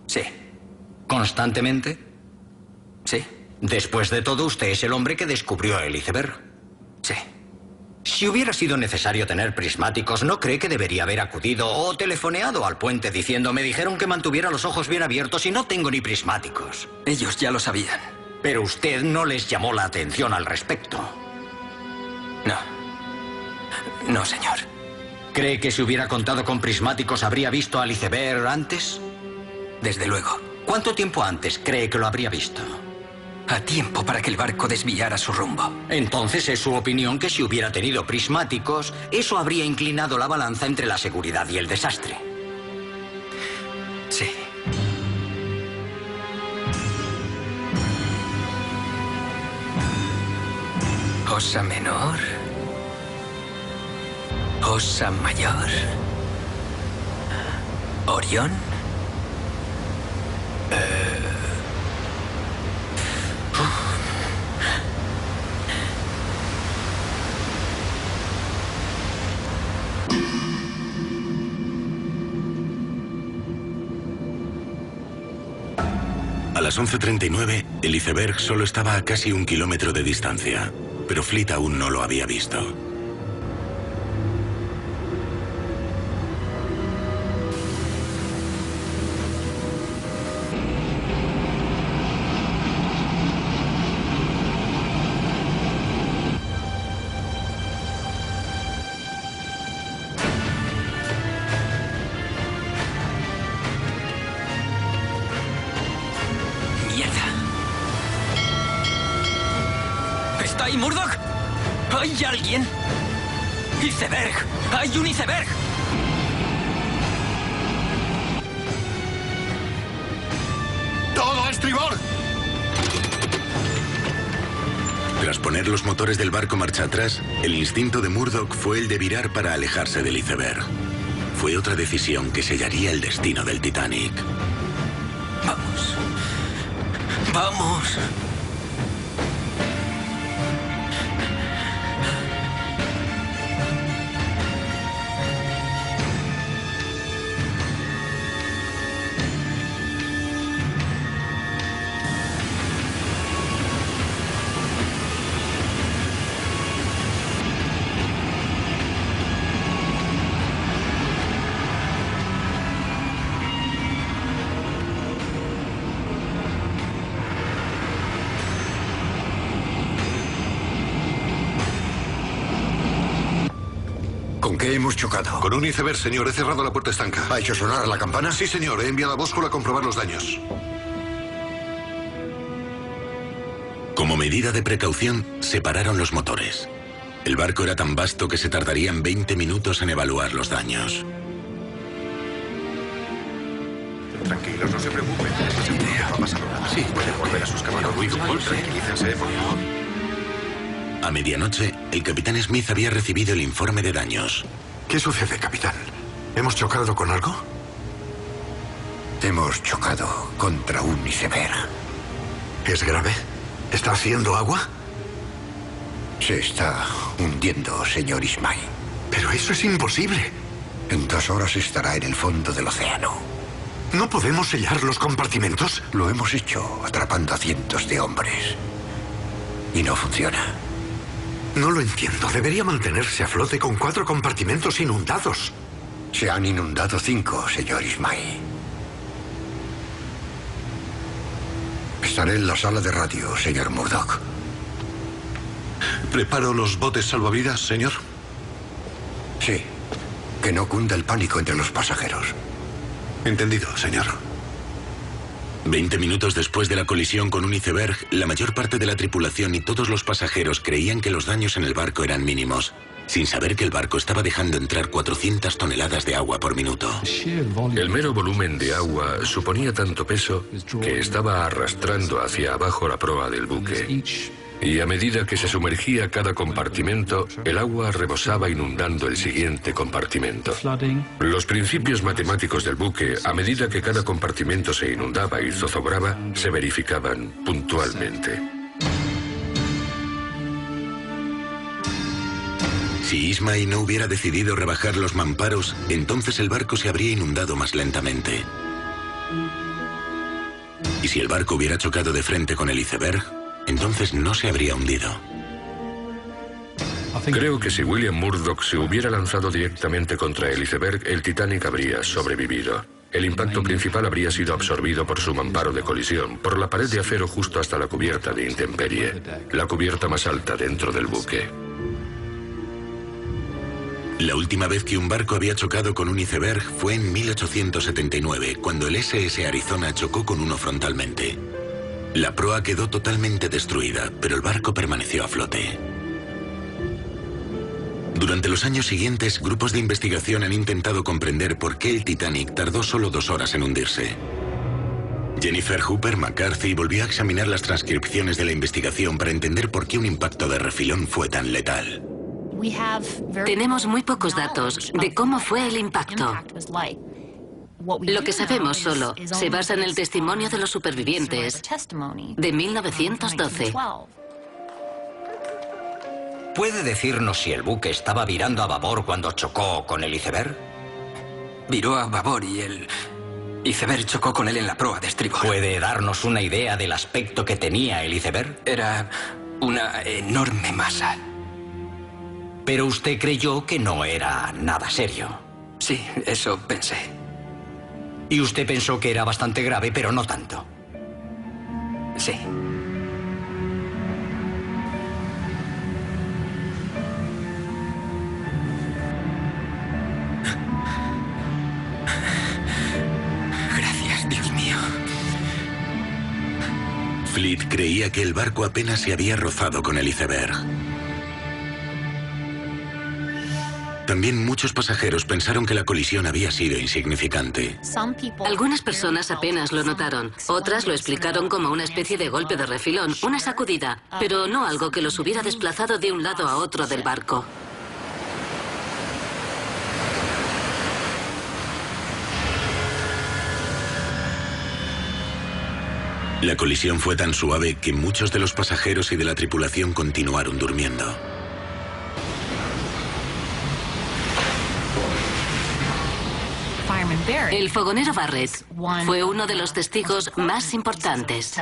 Sí. ¿Constantemente? Sí. Después de todo, usted es el hombre que descubrió el iceberg. Sí. Si hubiera sido necesario tener prismáticos, ¿no cree que debería haber acudido o telefoneado al puente diciendo: me dijeron que mantuviera los ojos bien abiertos y no tengo ni prismáticos? Ellos ya lo sabían. Pero usted no les llamó la atención al respecto. No. No, señor. ¿Cree que si hubiera contado con prismáticos habría visto al iceberg antes? Desde luego. ¿Cuánto tiempo antes cree que lo habría visto? A tiempo para que el barco desviara su rumbo. Entonces es su opinión que si hubiera tenido prismáticos, eso habría inclinado la balanza entre la seguridad y el desastre. Sí. Osa menor. Osa mayor. Orión. A las 11:39, el iceberg solo estaba a casi 1 kilómetro de distancia, pero Fleet aún no lo había visto. ¿Está ahí Murdoch? ¿Hay alguien? ¡Iceberg! ¡Hay un iceberg! ¡Todo a estribor! Tras poner los motores del barco marcha atrás, el instinto de Murdoch fue el de virar para alejarse del iceberg. Fue otra decisión que sellaría el destino del Titanic. ¡Vamos! ¡Vamos! ¿Con qué hemos chocado? Con un iceberg, señor. He cerrado la puerta estanca. ¿Ha hecho sonar la campana? Sí, señor. He enviado a Bosco a comprobar los daños. Como medida de precaución, separaron los motores. El barco era tan vasto que se tardarían 20 minutos en evaluar los daños. Tranquilos, no se preocupen. No ha pasado nada. Sí, pueden volver a sus caminos. Tranquilícense, por favor. A medianoche, el capitán Smith había recibido el informe de daños. ¿Qué sucede, capitán? ¿Hemos chocado con algo? Hemos chocado contra un iceberg. ¿Es grave? ¿Está haciendo agua? Se está hundiendo, señor Ismay. Pero eso es imposible. En 2 horas estará en el fondo del océano. ¿No podemos sellar los compartimentos? Lo hemos hecho atrapando a cientos de hombres. Y no funciona. No lo entiendo. Debería mantenerse a flote con 4 compartimentos inundados. Se han inundado 5, señor Ismay. Estaré en la sala de radio, señor Murdoch. ¿Preparo los botes salvavidas, señor? Sí. Que no cunda el pánico entre los pasajeros. Entendido, señor. 20 minutos después de la colisión con un iceberg, la mayor parte de la tripulación y todos los pasajeros creían que los daños en el barco eran mínimos, sin saber que el barco estaba dejando entrar 400 toneladas de agua por minuto. El mero volumen de agua suponía tanto peso que estaba arrastrando hacia abajo la proa del buque. Y a medida que se sumergía cada compartimento, el agua rebosaba inundando el siguiente compartimento. Los principios matemáticos del buque, a medida que cada compartimento se inundaba y zozobraba, se verificaban puntualmente. Si Ismay no hubiera decidido rebajar los mamparos, entonces el barco se habría inundado más lentamente. Y si el barco hubiera chocado de frente con el iceberg, entonces no se habría hundido. Creo que si William Murdoch se hubiera lanzado directamente contra el iceberg, el Titanic habría sobrevivido. El impacto principal habría sido absorbido por su mamparo de colisión, por la pared de acero justo hasta la cubierta de intemperie, la cubierta más alta dentro del buque. La última vez que un barco había chocado con un iceberg fue en 1879, cuando el SS Arizona chocó con uno frontalmente. La proa quedó totalmente destruida, pero el barco permaneció a flote. Durante los años siguientes, grupos de investigación han intentado comprender por qué el Titanic tardó solo 2 horas en hundirse. Jennifer Hooper McCarthy volvió a examinar las transcripciones de la investigación para entender por qué un impacto de refilón fue tan letal. Tenemos muy pocos datos de cómo fue el impacto. Lo que sabemos solo se basa en el testimonio de los supervivientes de 1912. ¿Puede decirnos si el buque estaba virando a babor cuando chocó con el iceberg? Viró a babor y el iceberg chocó con él en la proa de estribor. ¿Puede darnos una idea del aspecto que tenía el iceberg? Era una enorme masa. Pero usted creyó que no era nada serio. Sí, eso pensé. Y usted pensó que era bastante grave, pero no tanto. Sí. Gracias, Dios mío. Fleet creía que el barco apenas se había rozado con el iceberg. También muchos pasajeros pensaron que la colisión había sido insignificante. Algunas personas apenas lo notaron, otras lo explicaron como una especie de golpe de refilón, una sacudida, pero no algo que los hubiera desplazado de un lado a otro del barco. La colisión fue tan suave que muchos de los pasajeros y de la tripulación continuaron durmiendo. El fogonero Barrett fue uno de los testigos más importantes.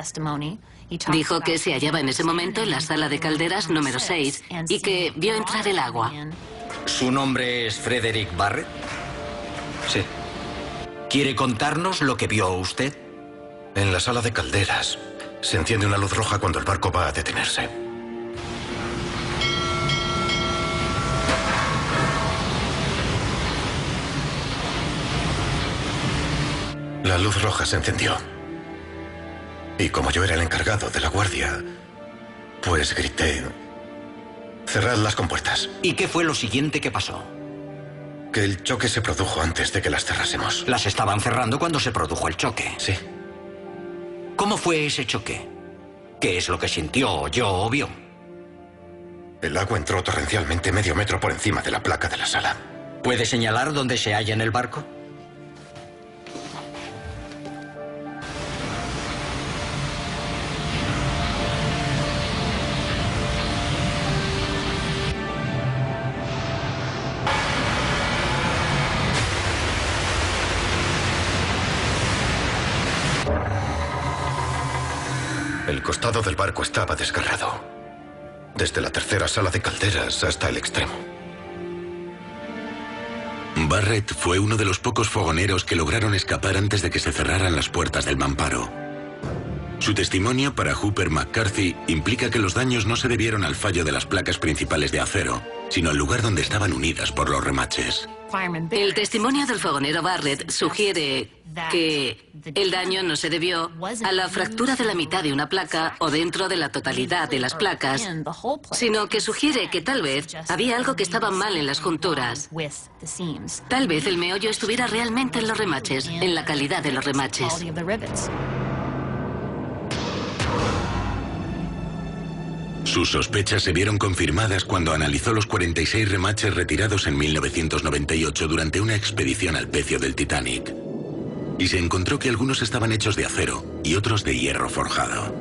Dijo que se hallaba en ese momento en la sala de calderas número 6 y que vio entrar el agua. ¿Su nombre es Frederick Barrett? Sí. ¿Quiere contarnos lo que vio usted? En la sala de calderas se enciende una luz roja cuando el barco va a detenerse. La luz roja se encendió. Y como yo era el encargado de la guardia, pues grité: cerrad las compuertas. ¿Y qué fue lo siguiente que pasó? Que el choque se produjo antes de que las cerrásemos. Las estaban cerrando cuando se produjo el choque. Sí. ¿Cómo fue ese choque? ¿Qué es lo que sintió, oyó o vio? El agua entró torrencialmente medio metro por encima de la placa de la sala. ¿Puede señalar dónde se halla en el barco? El costado del barco estaba desgarrado, desde la tercera sala de calderas hasta el extremo. Barrett fue uno de los pocos fogoneros que lograron escapar antes de que se cerraran las puertas del mamparo. Su testimonio para Hooper McCarthy implica que los daños no se debieron al fallo de las placas principales de acero, sino al lugar donde estaban unidas por los remaches. El testimonio del fogonero Barrett sugiere que el daño no se debió a la fractura de la mitad de una placa o dentro de la totalidad de las placas, sino que sugiere que tal vez había algo que estaba mal en las junturas. Tal vez el meollo estuviera realmente en los remaches, en la calidad de los remaches. Sus sospechas se vieron confirmadas cuando analizó los 46 remaches retirados en 1998 durante una expedición al pecio del Titanic. Y se encontró que algunos estaban hechos de acero y otros de hierro forjado.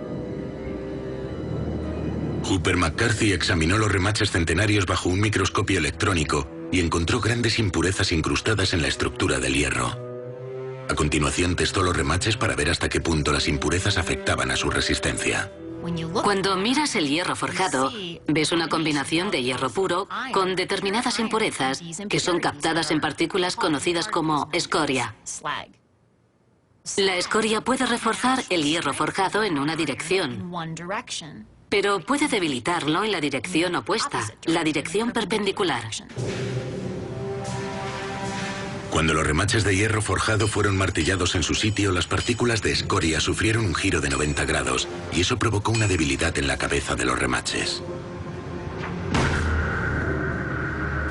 Hooper McCarthy examinó los remaches centenarios bajo un microscopio electrónico y encontró grandes impurezas incrustadas en la estructura del hierro. A continuación testó los remaches para ver hasta qué punto las impurezas afectaban a su resistencia. Cuando miras el hierro forjado, ves una combinación de hierro puro con determinadas impurezas que son captadas en partículas conocidas como escoria. La escoria puede reforzar el hierro forjado en una dirección, pero puede debilitarlo en la dirección opuesta, la dirección perpendicular. Cuando los remaches de hierro forjado fueron martillados en su sitio, las partículas de escoria sufrieron un giro de 90 grados y eso provocó una debilidad en la cabeza de los remaches.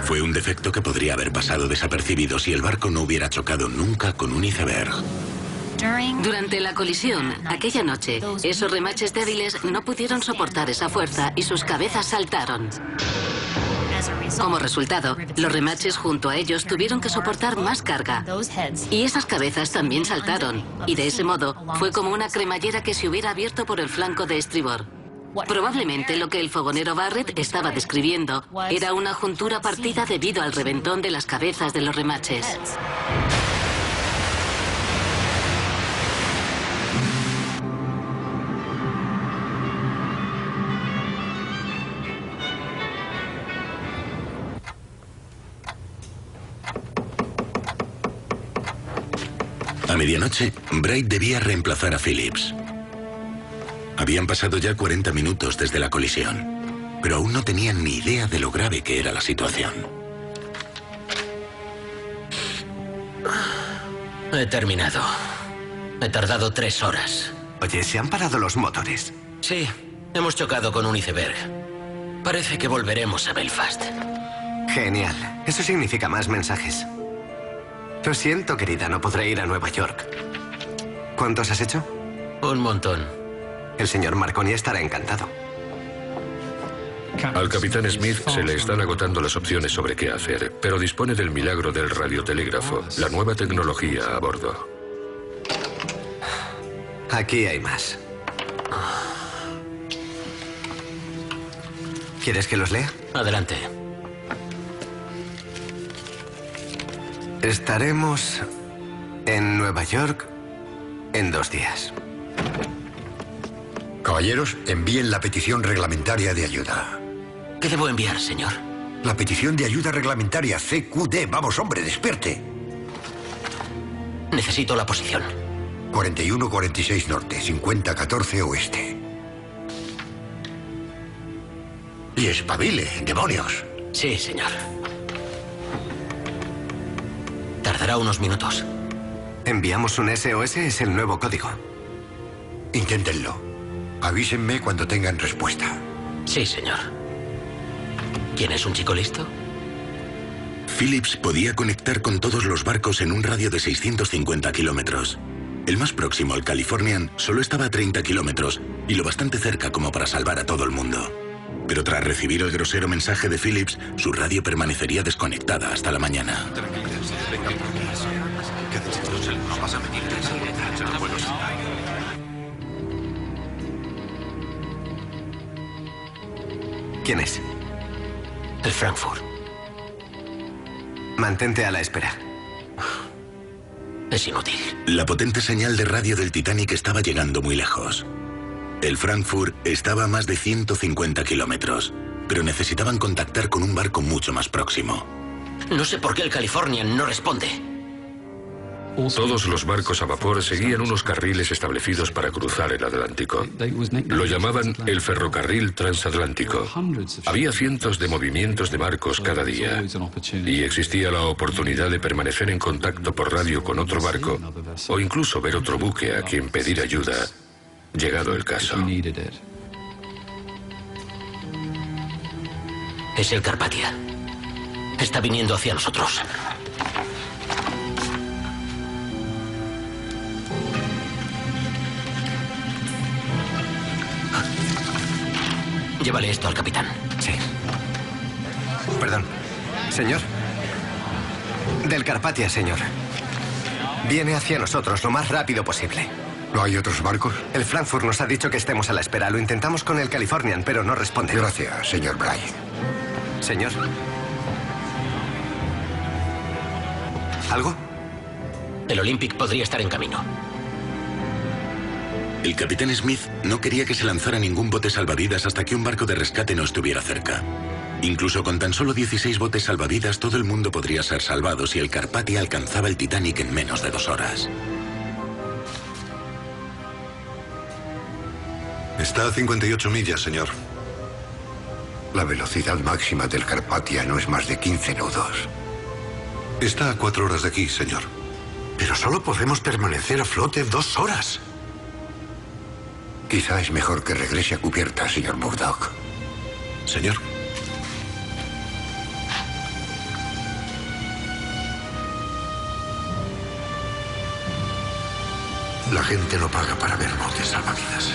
Fue un defecto que podría haber pasado desapercibido si el barco no hubiera chocado nunca con un iceberg. Durante la colisión, aquella noche, esos remaches débiles no pudieron soportar esa fuerza y sus cabezas saltaron. Como resultado, los remaches junto a ellos tuvieron que soportar más carga. Y esas cabezas también saltaron, y de ese modo fue como una cremallera que se hubiera abierto por el flanco de estribor. Probablemente lo que el fogonero Barrett estaba describiendo era una juntura partida debido al reventón de las cabezas de los remaches. A medianoche, Bright debía reemplazar a Phillips. Habían pasado ya 40 minutos desde la colisión, pero aún no tenían ni idea de lo grave que era la situación. He terminado. He tardado 3 horas. Oye, ¿se han parado los motores? Sí, hemos chocado con un iceberg. Parece que volveremos a Belfast. Genial. Eso significa más mensajes. Lo siento, querida, no podré ir a Nueva York. ¿Cuántos has hecho? Un montón. El señor Marconi estará encantado. Al capitán Smith se le están agotando las opciones sobre qué hacer, pero dispone del milagro del radiotelégrafo, la nueva tecnología a bordo. Aquí hay más. ¿Quieres que los lea? Adelante. Estaremos en Nueva York en 2 días. Caballeros, envíen la petición reglamentaria de ayuda. ¿Qué debo enviar, señor? La petición de ayuda reglamentaria, CQD. Vamos, hombre, despierte. Necesito la posición. 41-46 norte, 50-14 oeste. Y espabile, demonios. Sí, señor. Tardará unos minutos. Enviamos un SOS, es el nuevo código. Inténtenlo. Avísenme cuando tengan respuesta. Sí, señor. ¿Quién es un chico listo? Phillips podía conectar con todos los barcos en un radio de 650 kilómetros. El más próximo, el Californian, solo estaba a 30 kilómetros y lo bastante cerca como para salvar a todo el mundo. Pero tras recibir el grosero mensaje de Phillips, su radio permanecería desconectada hasta la mañana. ¿Quién es? El Frankfurt. Mantente a la espera. Es inútil. La potente señal de radio del Titanic estaba llegando muy lejos. El Frankfurt estaba a más de 150 kilómetros, pero necesitaban contactar con un barco mucho más próximo. No sé por qué el Californian no responde. Todos los barcos a vapor seguían unos carriles establecidos para cruzar el Atlántico. Lo llamaban el ferrocarril transatlántico. Había cientos de movimientos de barcos cada día y existía la oportunidad de permanecer en contacto por radio con otro barco o incluso ver otro buque a quien pedir ayuda, llegado el caso. Es el Carpathia. Está viniendo hacia nosotros. Llévale esto al capitán. Sí. Perdón. Señor. Del Carpathia, señor. Viene hacia nosotros lo más rápido posible. ¿No hay otros barcos? El Frankfurt nos ha dicho que estemos a la espera. Lo intentamos con el Californian, pero no responde. Gracias, señor Bright. Señor. ¿Algo? El Olympic podría estar en camino. El capitán Smith no quería que se lanzara ningún bote salvavidas hasta que un barco de rescate no estuviera cerca. Incluso con tan solo 16 botes salvavidas, todo el mundo podría ser salvado si el Carpathia alcanzaba el Titanic en menos de 2 horas. Está a 58 millas, señor. La velocidad máxima del Carpathia no es más de 15 nudos. Está a 4 horas de aquí, señor. Pero solo podemos permanecer a flote 2 horas. Quizá es mejor que regrese a cubierta, señor Murdoch. Señor. La gente no paga para ver botes salvavidas.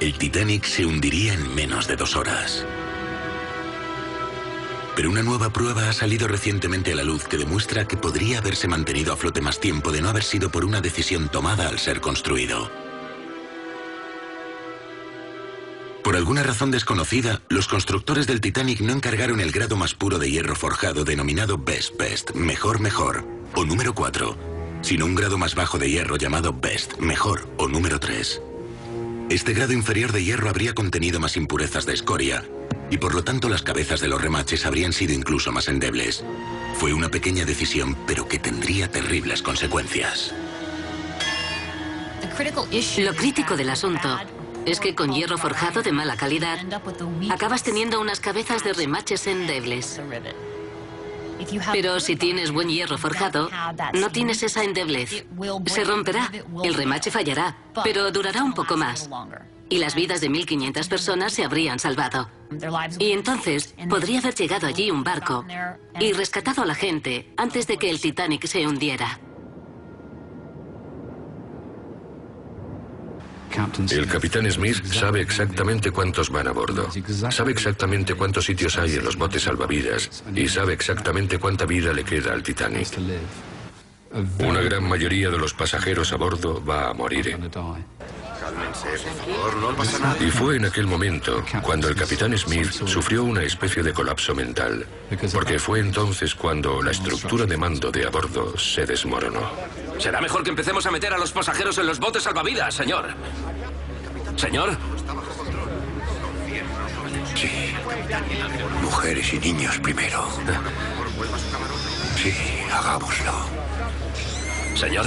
El Titanic se hundiría en menos de 2 horas. Pero una nueva prueba ha salido recientemente a la luz que demuestra que podría haberse mantenido a flote más tiempo de no haber sido por una decisión tomada al ser construido. Por alguna razón desconocida, los constructores del Titanic no encargaron el grado más puro de hierro forjado denominado Best Best, mejor mejor, o número 4, sino un grado más bajo de hierro llamado Best, mejor, o número 3. Este grado inferior de hierro habría contenido más impurezas de escoria, y por lo tanto las cabezas de los remaches habrían sido incluso más endebles. Fue una pequeña decisión, pero que tendría terribles consecuencias. Lo crítico del asunto es que con hierro forjado de mala calidad acabas teniendo unas cabezas de remaches endebles. Pero si tienes buen hierro forjado, no tienes esa endeblez. Se romperá, el remache fallará, pero durará un poco más. Y las vidas de 1.500 personas se habrían salvado. Y entonces podría haber llegado allí un barco y rescatado a la gente antes de que el Titanic se hundiera. El capitán Smith sabe exactamente cuántos van a bordo, sabe exactamente cuántos sitios hay en los botes salvavidas y sabe exactamente cuánta vida le queda al Titanic. Una gran mayoría de los pasajeros a bordo va a morir. Cálmense, por favor, no pasa nada. Y fue en aquel momento cuando el capitán Smith sufrió una especie de colapso mental, porque fue entonces cuando la estructura de mando de a bordo se desmoronó. Será mejor que empecemos a meter a los pasajeros en los botes salvavidas, señor. ¿Señor? Sí. Mujeres y niños primero. Sí, hagámoslo. Señor.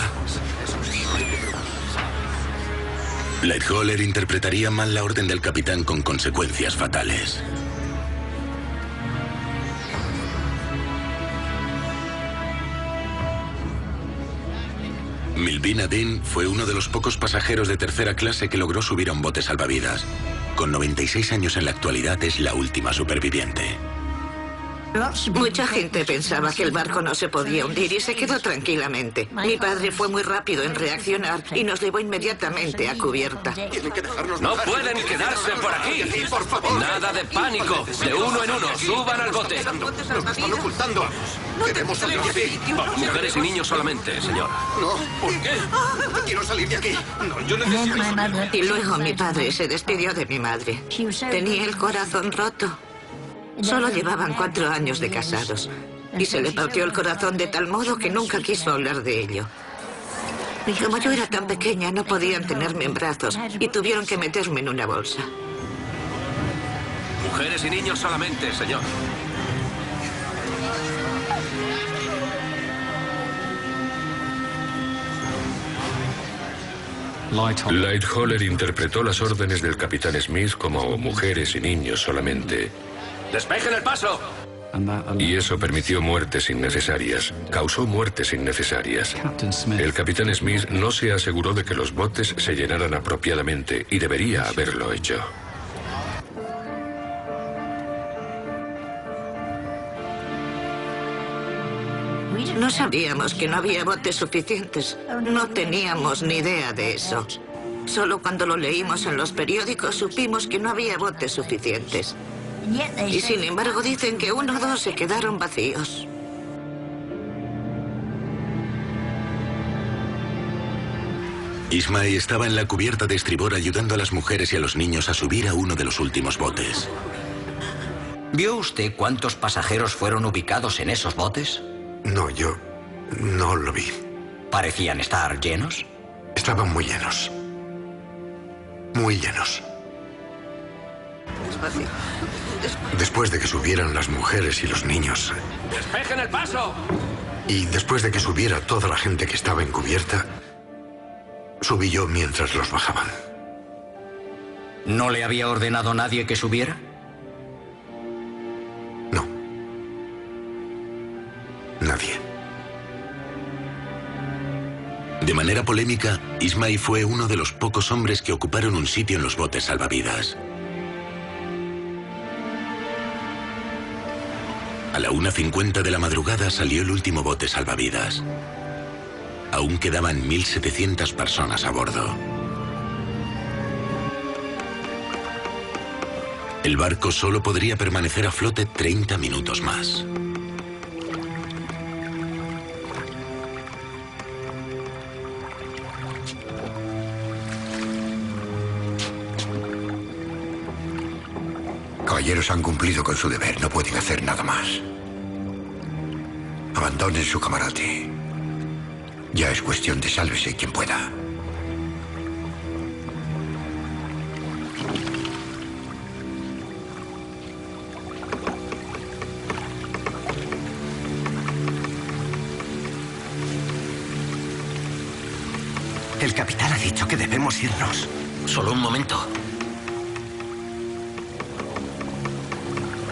Lightoller interpretaría mal la orden del capitán con consecuencias fatales. Milvina Dean fue uno de los pocos pasajeros de tercera clase que logró subir a un bote salvavidas. Con 96 años en la actualidad es la última superviviente. Mucha gente pensaba que el barco no se podía hundir y se quedó tranquilamente. Mi padre fue muy rápido en reaccionar y nos llevó inmediatamente a cubierta. ¡No pueden quedarse por aquí! ¡Por favor! ¡Nada de pánico! De uno en uno, suban al bote. ¡Nos están ocultando! ¡Queremos salir de aquí! Mujeres y niños solamente, señor. No, ¿por qué? ¡Quiero salir de aquí! No, yo necesito... Y luego mi padre se despidió de mi madre. Tenía el corazón roto. Solo llevaban 4 años de casados y se le partió el corazón de tal modo que nunca quiso hablar de ello. Y como yo era tan pequeña, no podían tenerme en brazos y tuvieron que meterme en una bolsa. Mujeres y niños solamente, señor. Lightoller interpretó las órdenes del capitán Smith como mujeres y niños solamente. ¡Despejen el paso! Y eso permitió muertes innecesarias, causó muertes innecesarias. El capitán Smith no se aseguró de que los botes se llenaran apropiadamente y debería haberlo hecho. No sabíamos que no había botes suficientes. No teníamos ni idea de eso. Solo cuando lo leímos en los periódicos supimos que no había botes suficientes. Y sin embargo dicen que 1 o 2 se quedaron vacíos. Ismay estaba en la cubierta de estribor ayudando a las mujeres y a los niños a subir a uno de los últimos botes. ¿Vio usted cuántos pasajeros fueron ubicados en esos botes? No, yo no lo vi. ¿Parecían estar llenos? Estaban muy llenos. Muy llenos. Después de que subieran las mujeres y los niños, ¡Despejen el paso! y después de que subiera toda la gente que estaba en cubierta, subí yo mientras los bajaban. ¿No le había ordenado nadie que subiera? Nadie. De manera polémica, Ismay fue uno de los pocos hombres que ocuparon un sitio en los botes salvavidas. A la 1:50 de la madrugada salió el último bote salvavidas. Aún quedaban 1.700 personas a bordo. El barco solo podría permanecer a flote 30 minutos más. Caballeros han cumplido con su deber, no pueden hacer nada más. Abandonen su camarote. Ya es cuestión de sálvese quien pueda. El capitán ha dicho que debemos irnos. Solo un momento.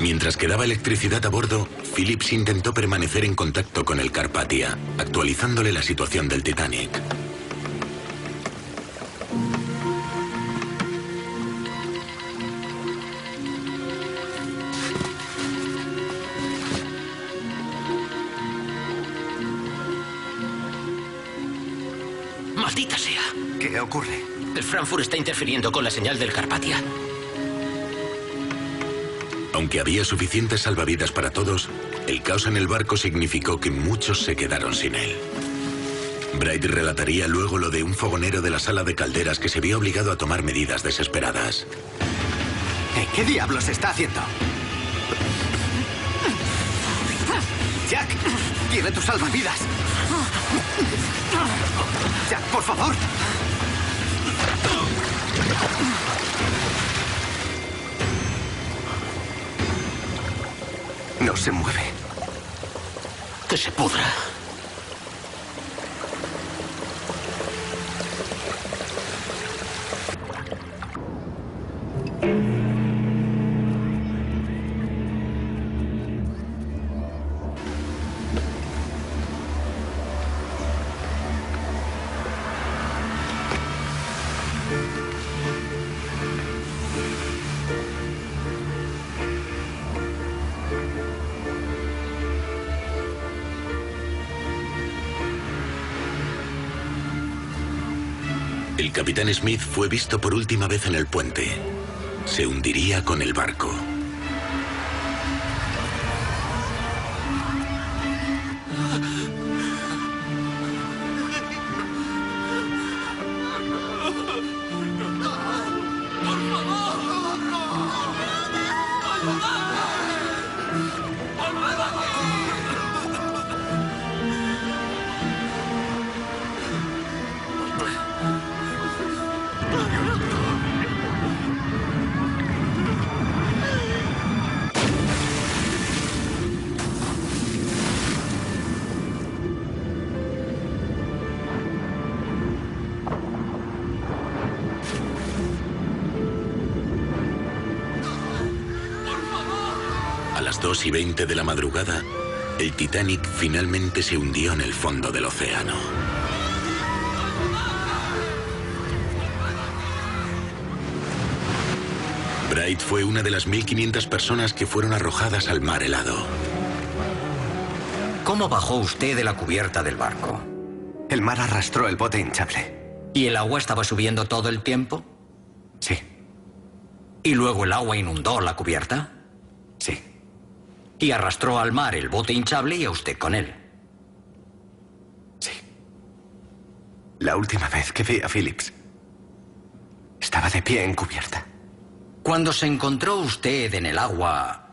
Mientras quedaba electricidad a bordo, Phillips intentó permanecer en contacto con el Carpathia, actualizándole la situación del Titanic. ¡Maldita sea! ¿Qué ocurre? El Frankfurt está interfiriendo con la señal del Carpathia. Aunque había suficientes salvavidas para todos, el caos en el barco significó que muchos se quedaron sin él. Bright relataría luego lo de un fogonero de la sala de calderas que se vio obligado a tomar medidas desesperadas. ¿Qué diablos está haciendo? Jack, tiene tus salvavidas. Jack, por favor. No se mueve. Que se pudra. El capitán Smith fue visto por última vez en el puente. Se hundiría con el barco. 2:20 de la madrugada, el Titanic finalmente se hundió en el fondo del océano. Bright fue una de las 1.500 personas que fueron arrojadas al mar helado. ¿Cómo bajó usted de la cubierta del barco? El mar arrastró el bote hinchable. ¿Y el agua estaba subiendo todo el tiempo? Sí. ¿Y luego el agua inundó la cubierta? Sí. Y arrastró al mar el bote hinchable y a usted con él. Sí. La última vez que vi a Phillips, estaba de pie en cubierta. Cuando se encontró usted en el agua,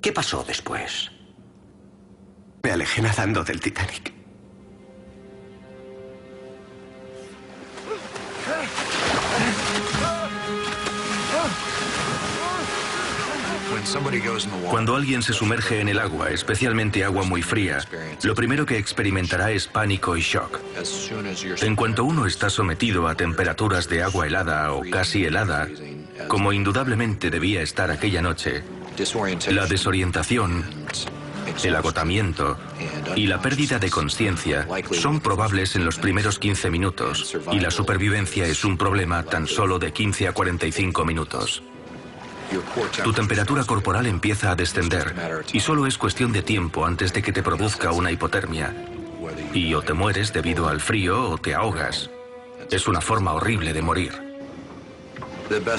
¿qué pasó después? Me alejé nadando del Titanic. Cuando alguien se sumerge en el agua, especialmente agua muy fría, lo primero que experimentará es pánico y shock. En cuanto uno está sometido a temperaturas de agua helada o casi helada, como indudablemente debía estar aquella noche, la desorientación, el agotamiento y la pérdida de conciencia son probables en los primeros 15 minutos, y la supervivencia es un problema tan solo de 15 a 45 minutos. Tu temperatura corporal empieza a descender y solo es cuestión de tiempo antes de que te produzca una hipotermia. Y o te mueres debido al frío o te ahogas. Es una forma horrible de morir.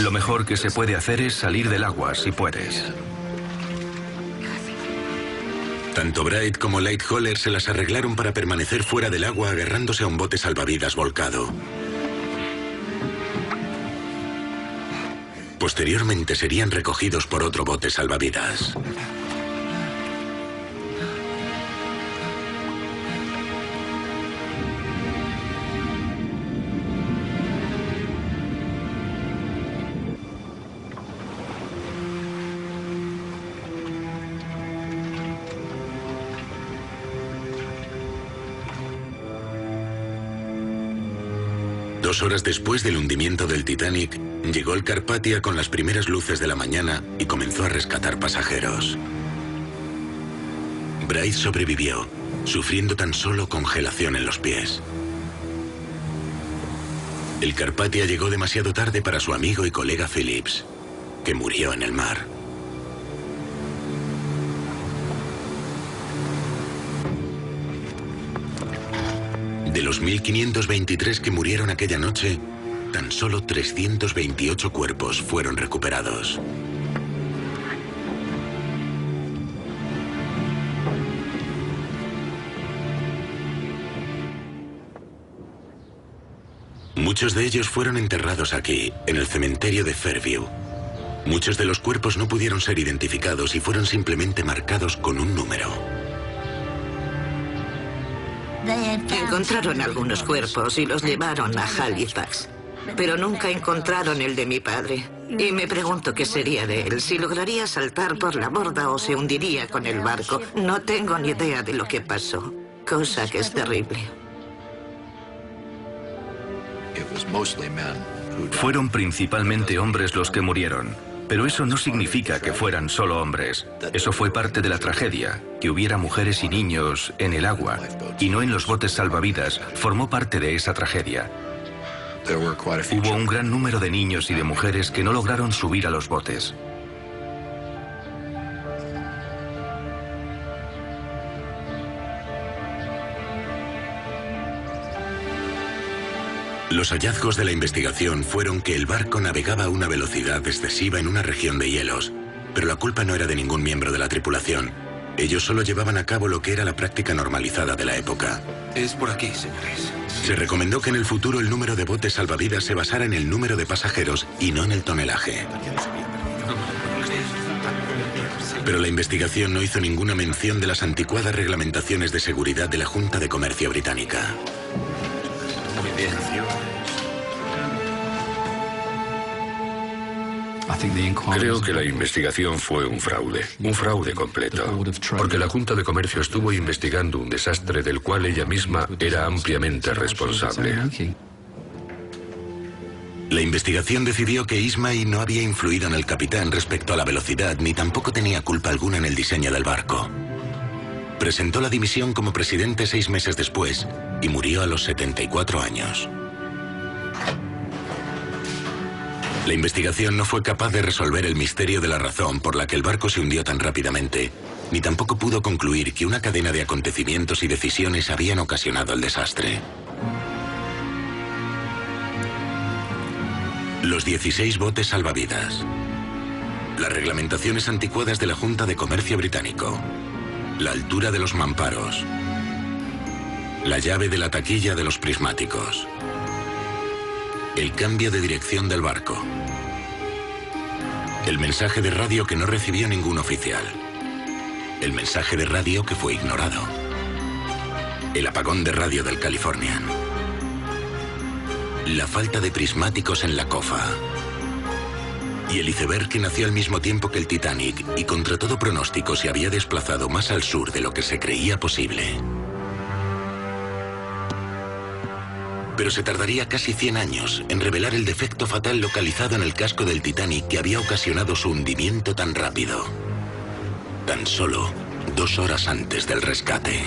Lo mejor que se puede hacer es salir del agua si puedes. Tanto Bright como Lightoller se las arreglaron para permanecer fuera del agua agarrándose a un bote salvavidas volcado. Posteriormente serían recogidos por otro bote salvavidas. Dos horas después del hundimiento del Titanic, llegó el Carpathia con las primeras luces de la mañana y comenzó a rescatar pasajeros. Bright sobrevivió, sufriendo tan solo congelación en los pies. El Carpathia llegó demasiado tarde para su amigo y colega Phillips, que murió en el mar. De los 1.523 que murieron aquella noche, tan solo 328 cuerpos fueron recuperados. Muchos de ellos fueron enterrados aquí, en el cementerio de Fairview. Muchos de los cuerpos no pudieron ser identificados y fueron simplemente marcados con un número. Encontraron algunos cuerpos y los llevaron a Halifax, pero nunca encontraron el de mi padre. Y me pregunto qué sería de él, si lograría saltar por la borda o se hundiría con el barco. No tengo ni idea de lo que pasó, cosa que es terrible. Fueron principalmente hombres los que murieron, pero eso no significa que fueran solo hombres. Eso fue parte de la tragedia. Que hubiera mujeres y niños en el agua y no en los botes salvavidas formó parte de esa tragedia. Hubo un gran número de niños y de mujeres que no lograron subir a los botes. Los hallazgos de la investigación fueron que el barco navegaba a una velocidad excesiva en una región de hielos, pero la culpa no era de ningún miembro de la tripulación. Ellos solo llevaban a cabo lo que era la práctica normalizada de la época. Es por aquí, señores. Se recomendó que en el futuro el número de botes salvavidas se basara en el número de pasajeros y no en el tonelaje. Pero la investigación no hizo ninguna mención de las anticuadas reglamentaciones de seguridad de la Junta de Comercio Británica. Muy bien. Creo que la investigación fue un fraude completo, porque la Junta de Comercio estuvo investigando un desastre del cual ella misma era ampliamente responsable. La investigación decidió que Ismay no había influido en el capitán respecto a la velocidad, ni tampoco tenía culpa alguna en el diseño del barco. Presentó la dimisión como presidente 6 meses después y murió a los 74 años. La investigación no fue capaz de resolver el misterio de la razón por la que el barco se hundió tan rápidamente, ni tampoco pudo concluir que una cadena de acontecimientos y decisiones habían ocasionado el desastre. Los 16 botes salvavidas. Las reglamentaciones anticuadas de la Junta de Comercio Británico. La altura de los mamparos. La llave de la taquilla de los prismáticos. El cambio de dirección del barco. El mensaje de radio que no recibió ningún oficial. El mensaje de radio que fue ignorado. El apagón de radio del Californian. La falta de prismáticos en la cofa. Y el iceberg que nació al mismo tiempo que el Titanic y contra todo pronóstico se había desplazado más al sur de lo que se creía posible. Pero se tardaría casi 100 años en revelar el defecto fatal localizado en el casco del Titanic que había ocasionado su hundimiento tan rápido. Tan solo 2 horas antes del rescate.